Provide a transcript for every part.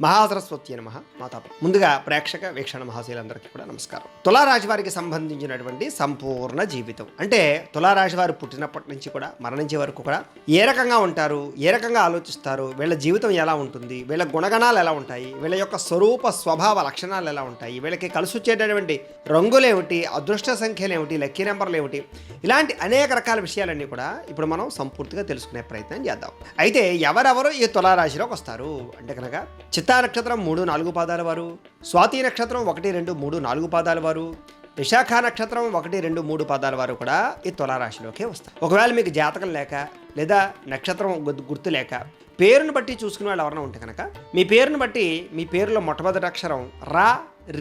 మహాసరస్వతి నమః మాతాప. ముందుగా ప్రేక్షక వీక్షణ మహాశీలందరికీ కూడా నమస్కారం. తులారాశి వారికి సంబంధించినటువంటి సంపూర్ణ జీవితం అంటే తులారాశి వారు పుట్టినప్పటి నుంచి కూడా మరణించే వరకు కూడా ఏ రకంగా ఉంటారు, ఏ రకంగా ఆలోచిస్తారు, వీళ్ళ జీవితం ఎలా ఉంటుంది, వీళ్ళ గుణగణాలు ఎలా ఉంటాయి, వీళ్ళ యొక్క స్వరూప స్వభావ లక్షణాలు ఎలా ఉంటాయి, వీళ్ళకి కలిసి వచ్చేటటువంటి రంగులేమిటి, అదృష్ట సంఖ్యలు ఏమిటి, లక్కీ నెంబర్లు ఏమిటి, ఇలాంటి అనేక రకాల విషయాలన్నీ కూడా ఇప్పుడు మనం సంపూర్తిగా తెలుసుకునే ప్రయత్నం చేద్దాం. అయితే ఎవరెవరు ఈ తులారాశిలోకి వస్తారు అంటే కనుక చిత్తా నక్షత్రం 3-4 పాదాల వారు, స్వాతి నక్షత్రం 1-2-3-4 పాదాల వారు, విశాఖ నక్షత్రం 1-2-3 పాదాల వారు కూడా ఈ తులారాశిలోకే వస్తారు. ఒకవేళ మీకు జాతకం లేక లేదా నక్షత్రం గుర్తు లేక పేరును బట్టి చూసుకునే వాళ్ళు ఎవరైనా ఉంటే కనుక మీ పేరును బట్టి మీ పేరులో మొట్టమొదటి అక్షరం రా,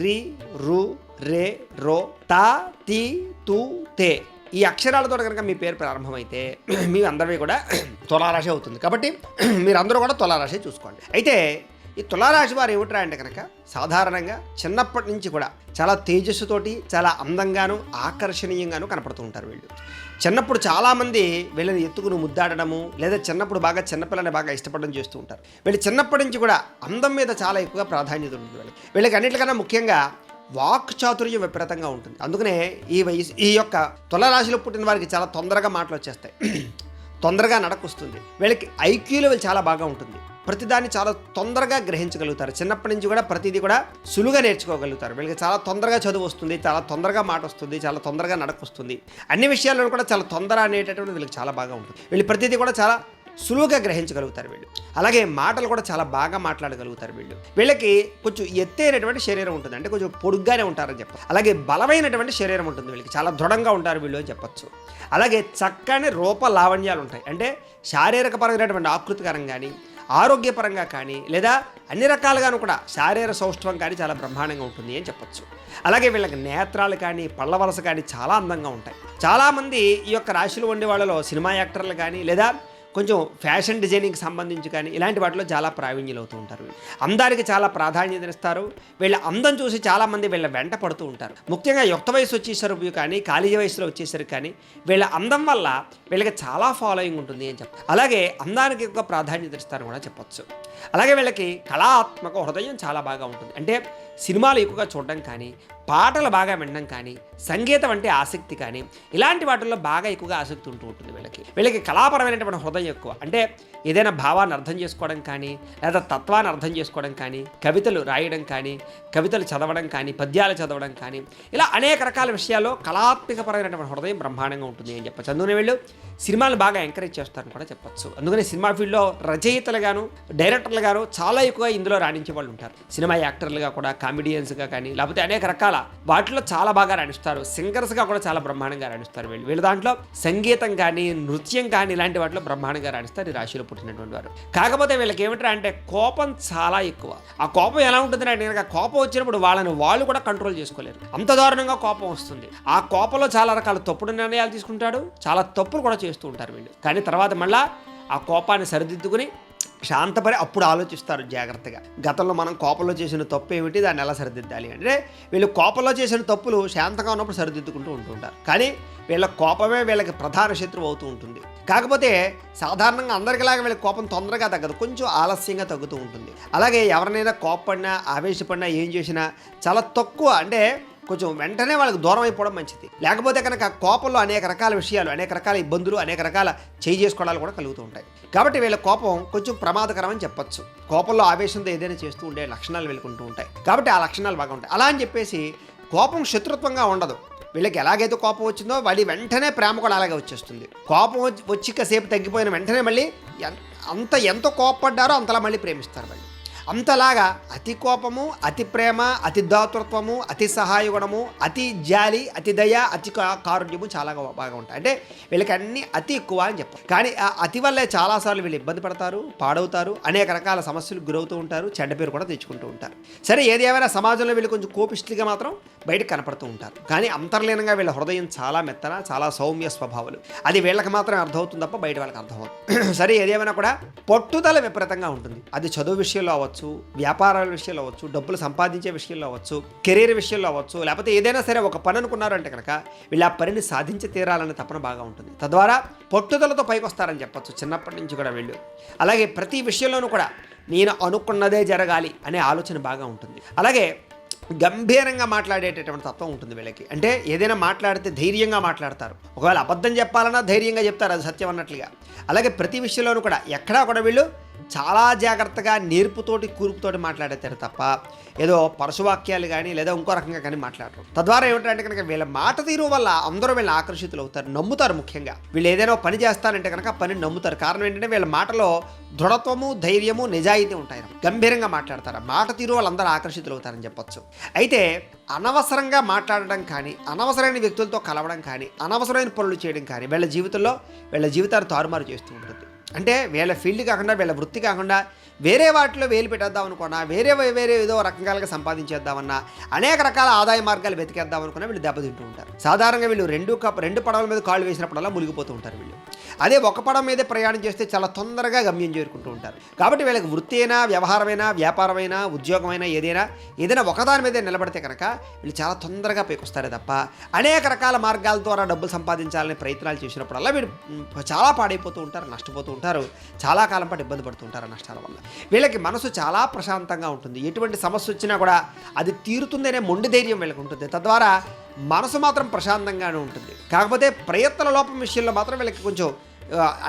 రి, రు, రే, రో, తా, తి, తు, తే ఈ అక్షరాలతో కనుక మీ పేరు ప్రారంభమైతే మీ అందరివి కూడా తులారాశి అవుతుంది. కాబట్టి మీరందరూ కూడా తులారాశి చూసుకోండి. అయితే ఈ తులారాశి వారు ఏమిట్రా అంటే కనుక సాధారణంగా చిన్నప్పటి నుంచి కూడా చాలా తేజస్సుతోటి చాలా అందంగాను ఆకర్షణీయంగాను కనపడుతూ ఉంటారు. వీళ్ళు చిన్నప్పుడు చాలామంది వీళ్ళని ఎత్తుకుని ముద్దాడడము లేదా చిన్నప్పుడు బాగా చిన్నపిల్లని బాగా ఇష్టపడడం చేస్తూ ఉంటారు. వీళ్ళు చిన్నప్పటి నుంచి కూడా అందం మీద చాలా ఎక్కువగా ప్రాధాన్యత ఉంటుంది. వీళ్ళకి అన్నిటికన్నా ముఖ్యంగా వాక్ చాతుర్యం విపరీతంగా ఉంటుంది. అందుకనే ఈ యొక్క తులారాశిలో పుట్టిన వారికి చాలా తొందరగా మాటలు వచ్చేస్తాయి, తొందరగా నడకొస్తుంది. వీళ్ళకి ఐక్యూ లెవెల్ చాలా బాగా ఉంటుంది. ప్రతిదాన్ని చాలా తొందరగా గ్రహించగలుగుతారు. చిన్నప్పటి నుంచి కూడా ప్రతిదీ కూడా సులువుగా నేర్చుకోగలుగుతారు. వీళ్ళకి చాలా తొందరగా చదువు వస్తుంది, చాలా తొందరగా మాట వస్తుంది, చాలా తొందరగా నడకొస్తుంది. అన్ని విషయాల్లో కూడా చాలా తొందర అనేటటువంటి వీళ్ళకి చాలా బాగా ఉంటుంది. వీళ్ళు ప్రతిదీ కూడా చాలా సులువుగా గ్రహించగలుగుతారు. వీళ్ళు అలాగే మాటలు కూడా చాలా బాగా మాట్లాడగలుగుతారు. వీళ్ళకి కొంచెం ఎత్తైనటువంటి శరీరం ఉంటుంది, అంటే కొంచెం పొడుగ్గానే ఉంటారని చెప్పచ్చు. అలాగే బలమైనటువంటి శరీరం ఉంటుంది. వీళ్ళకి చాలా దృఢంగా ఉంటారు వీళ్ళు అని చెప్పచ్చు. అలాగే చక్కని రూప లావణ్యాలు ఉంటాయి, అంటే శారీరక పరమైనటువంటి ఆకృతికరం కానీ ఆరోగ్యపరంగా కానీ లేదా అన్ని రకాలుగాను కూడా శారీర సౌష్ఠవం కానీ చాలా బ్రహ్మాండంగా ఉంటుంది అని చెప్పచ్చు. అలాగే వీళ్ళకి నేత్రాలు కానీ పళ్ళ వలస కానీ చాలా అందంగా ఉంటాయి. చాలామంది ఈ యొక్క రాశిలో ఉండే వాళ్ళలో సినిమా యాక్టర్లు కానీ లేదా కొంచెం ఫ్యాషన్ డిజైనింగ్కి సంబంధించి కానీ ఇలాంటి వాటిలో చాలా ప్రావీణ్యులు అవుతూ ఉంటారు. అందానికి చాలా ప్రాధాన్యతనిస్తారు. వీళ్ళ అందం చూసి చాలామంది వీళ్ళ వెంట పడుతూ ఉంటారు. ముఖ్యంగా యుక్త వయసు వచ్చేసరికి కానీ కాలేజీ వయసులో వచ్చేసరికి కానీ వీళ్ళ అందం వల్ల వీళ్ళకి చాలా ఫాలోయింగ్ ఉంటుంది అని చెప్పచ్చు. అలాగే అందానికి ఎక్కువ ప్రాధాన్యత ఇస్తారని కూడా చెప్పచ్చు. అలాగే వీళ్ళకి కళాత్మక హృదయం చాలా బాగా ఉంటుంది, అంటే సినిమాలు ఎక్కువగా చూడడం కానీ పాటలు బాగా వినడం కానీ సంగీతం అంటే ఆసక్తి కానీ ఇలాంటి వాటిల్లో బాగా ఎక్కువగా ఆసక్తి ఉంటూ ఉంటుంది. వీళ్ళకి కళాపరమైనటువంటి హృదయం ఎక్కువ, అంటే ఏదైనా భావాన్ని అర్థం చేసుకోవడం కానీ లేదా తత్వాన్ని అర్థం చేసుకోవడం కానీ కవితలు రాయడం కానీ కవితలు చదవడం కానీ పద్యాలు చదవడం కానీ ఇలా అనేక రకాల విషయాల్లో కళాత్మకపరమైనటువంటి హృదయం బ్రహ్మాండంగా ఉంటుంది అని చెప్పచ్చు. అందుకనే వీళ్ళు సినిమాలు బాగా ఎంకరేజ్ చేస్తారని కూడా చెప్పచ్చు. అందుకని సినిమా ఫీల్డ్లో రచయితలుగాను డైరెక్టర్లుగాను చాలా ఎక్కువగా ఇందులో రాణించే వాళ్ళు ఉంటారు. సినిమా యాక్టర్లుగా కూడా కామెడియన్స్గా కానీ లేకపోతే అనేక రకాల వాటిలో చాలా బాగా రాణిస్తారు. సింగర్స్గా కూడా చాలా బ్రహ్మాండంగా రాణిస్తారు. వీళ్ళు దాంట్లో సంగీతం కానీ నృత్యం కానీ ఇలాంటి వాటిలో బ్రహ్మాండంగా రాణిస్తారు ఈ రాశిలో పుట్టినటువంటి వారు. కాకపోతే వీళ్ళకి ఏమిటంటే అంటే కోపం చాలా ఎక్కువ. ఆ కోపం ఎలా ఉంటుంది అంటే కనుక కోపం వచ్చినప్పుడు వాళ్ళని వాళ్ళు కూడా కంట్రోల్ చేసుకోలేరు, అంత దారుణంగా కోపం వస్తుంది. ఆ కోపంలో చాలా రకాల తప్పుడు నిర్ణయాలు తీసుకుంటాడు, చాలా తప్పులు కూడా చేస్తూ ఉంటారు వీళ్ళు. కానీ తర్వాత మళ్ళీ ఆ కోపాన్ని సరిదిద్దుకుని శాంతపరి అప్పుడు ఆలోచిస్తారు జాగ్రత్తగా. గతంలో మనం కోపంలో చేసిన తప్పు ఏమిటి, దాన్ని ఎలా సరిదిద్దాలి అంటే వీళ్ళు కోపంలో చేసిన తప్పులు శాంతంగా ఉన్నప్పుడు సరిదిద్దుకుంటూ ఉంటుంటారు. కానీ వీళ్ళ కోపమే వీళ్ళకి ప్రధాన శత్రువు అవుతూ ఉంటుంది. కాకపోతే సాధారణంగా అందరికీలాగా వీళ్ళకి కోపం తొందరగా తగ్గదు, కొంచెం ఆలస్యంగా తగ్గుతూ ఉంటుంది. అలాగే ఎవరినైనా కోపపడినా ఆవేశపడినా ఏం చేసినా చాలా తక్కువ, అంటే కొంచెం వెంటనే వాళ్ళకి దూరం అయిపోవడం మంచిది. లేకపోతే కనుక కోపంలో అనేక రకాల విషయాలు, అనేక రకాల ఇబ్బందులు, అనేక రకాల చేసుకోవడాలు కూడా కలుగుతూ ఉంటాయి. కాబట్టి వీళ్ళ కోపం కొంచెం ప్రమాదకరం అని చెప్పచ్చు. కోపంలో ఆవేశంతో ఏదైనా చేస్తూ ఉండే లక్షణాలు వీళ్ళకుంటూ ఉంటాయి. కాబట్టి ఆ లక్షణాలు బాగా ఉంటాయి. అలా అని చెప్పేసి కోపం శత్రుత్వంగా ఉండదు. వీళ్ళకి ఎలాగైతే కోపం వచ్చిందో వాడి వెంటనే ప్రేమ కూడా అలాగే వచ్చేస్తుంది. కోపం వచ్చి కాసేపు తగ్గిపోయిన వెంటనే మళ్ళీ ఎంత కోపపడ్డారో అంతలా మళ్ళీ ప్రేమిస్తారు. మళ్ళీ అంతలాగా అతి కోపము, అతి ప్రేమ, అతి దాతృత్వము, అతి సహాయగుణము, అతి జాలి, అతి దయ, అతి కారుణ్యము చాలా బాగా ఉంటాయి. అంటే వీళ్ళకి అన్ని అతి ఎక్కువ అని చెప్పారు. కానీ ఆ అతి వల్లే చాలాసార్లు వీళ్ళు ఇబ్బంది పడతారు, పాడవుతారు, అనేక రకాల సమస్యలు గురవుతూ ఉంటారు, చెడ్డ పేరు కూడా తెచ్చుకుంటూ ఉంటారు. సరే ఏది ఏమైనా సమాజంలో వీళ్ళు కొంచెం కోపిష్టిగా మాత్రం బయటకు కనపడుతూ ఉంటారు. కానీ అంతర్లీనంగా వీళ్ళ హృదయం చాలా మెత్తన, చాలా సౌమ్య స్వభావాలు. అది వీళ్ళకి మాత్రం అర్థమవుతుంది తప్ప బయట వాళ్ళకి అర్థమవుతుంది. సరే ఏదేమైనా కూడా పట్టుదల విపరీతంగా ఉంటుంది. అది చదువు విషయంలో అవ్వచ్చు, అవ్వచ్చు, వ్యాపారాల విషయంలో అవ్వచ్చు, డబ్బులు సంపాదించే విషయంలో అవ్వచ్చు, కెరీర్ విషయంలో అవ్వచ్చు, లేకపోతే ఏదైనా సరే ఒక పని అనుకున్నారు అంటే కనుక వీళ్ళు ఆ పనిని సాధించి తీరాలనే తపన బాగా ఉంటుంది. తద్వారా పట్టుదలతో పైకి వస్తారని చెప్పచ్చు చిన్నప్పటి నుంచి కూడా వీళ్ళు. అలాగే ప్రతి విషయంలోనూ కూడా నేను అనుకున్నదే జరగాలి అనే ఆలోచన బాగా ఉంటుంది. అలాగే గంభీరంగా మాట్లాడేటటువంటి తత్వం ఉంటుంది వీళ్ళకి. అంటే ఏదైనా మాట్లాడితే ధైర్యంగా మాట్లాడతారు. ఒకవేళ అబద్ధం చెప్పాలన్నా ధైర్యంగా చెప్తారు, అది సత్యం అన్నట్లుగా. అలాగే ప్రతి విషయంలోనూ కూడా ఎక్కడా కూడా వీళ్ళు చాలా జాగ్రత్తగా నేర్పుతోటి కూర్పుతోటి మాట్లాడతారు తప్ప ఏదో పరశువాక్యాలు కానీ లేదా ఇంకో రకంగా కానీ మాట్లాడరు. తద్వారా ఏమిటంటే కనుక వీళ్ళ మాట తీరు వల్ల అందరూ వీళ్ళ ఆకర్షితులు అవుతారు, నమ్ముతారు. ముఖ్యంగా వీళ్ళు ఏదైనా పని చేస్తారంటే కనుక పనిని నమ్ముతారు. కారణం ఏంటంటే వీళ్ళ మాటలో దృఢత్వము, ధైర్యము, నిజాయితీ ఉంటాయి. గంభీరంగా మాట్లాడతారు. మాట తీరు వాళ్ళందరూ ఆకర్షితులు అవుతారని చెప్పొచ్చు. అయితే అనవసరంగా మాట్లాడడం కానీ, అనవసరమైన వ్యక్తులతో కలవడం కానీ, అనవసరమైన పనులు చేయడం కానీ వీళ్ళ జీవితాన్ని తారుమారు చేస్తూ ఉంటుంది. అంటే వీళ్ళ ఫీల్డ్ కాకుండా, వీళ్ళ వృత్తి కాకుండా వేరే వాటిలో వేలు పెట్టేద్దాం అనుకున్నా, వేరే ఏదో రకాలుగా సంపాదించేద్దామన్నా, అనేక రకాల ఆదాయ మార్గాలు వెతికేద్దాం అనుకున్నా వీళ్ళు దెబ్బతింటూ ఉంటారు. సాధారణంగా వీళ్ళు రెండు పడవల మీద కాళ్ళు వేసినప్పుడల్లా మునిగిపోతూ ఉంటారు వీళ్ళు. అదే ఒక పడవ మీదే ప్రయాణం చేస్తే చాలా తొందరగా గమ్యం చేరుకుంటూ ఉంటారు. కాబట్టి వీళ్ళకి వృత్తి అయినా, వ్యవహారమైనా, వ్యాపారమైనా, ఉద్యోగమైనా ఏదైనా ఒకదాని మీదే నిలబడితే కనుక వీళ్ళు చాలా తొందరగా పైకొస్తారే తప్ప అనేక రకాల మార్గాల ద్వారా డబ్బులు సంపాదించాలనే ప్రయత్నాలు చేసినప్పుడల్లా వీళ్ళు చాలా పాడైపోతూ ఉంటారు, నష్టపోతూ ఉంటారు, చాలా కాలం పాటు ఇబ్బంది పడుతూ ఉంటారు నష్టాల వల్ల. వీళ్ళకి మనసు చాలా ప్రశాంతంగా ఉంటుంది. ఎటువంటి సమస్య వచ్చినా కూడా అది తీరుతుందనే మొండి ధైర్యం వీళ్ళకి ఉంటుంది. తద్వారా మనసు మాత్రం ప్రశాంతంగానే ఉంటుంది. కాకపోతే ప్రయత్న లోపం విషయంలో మాత్రం వీళ్ళకి కొంచెం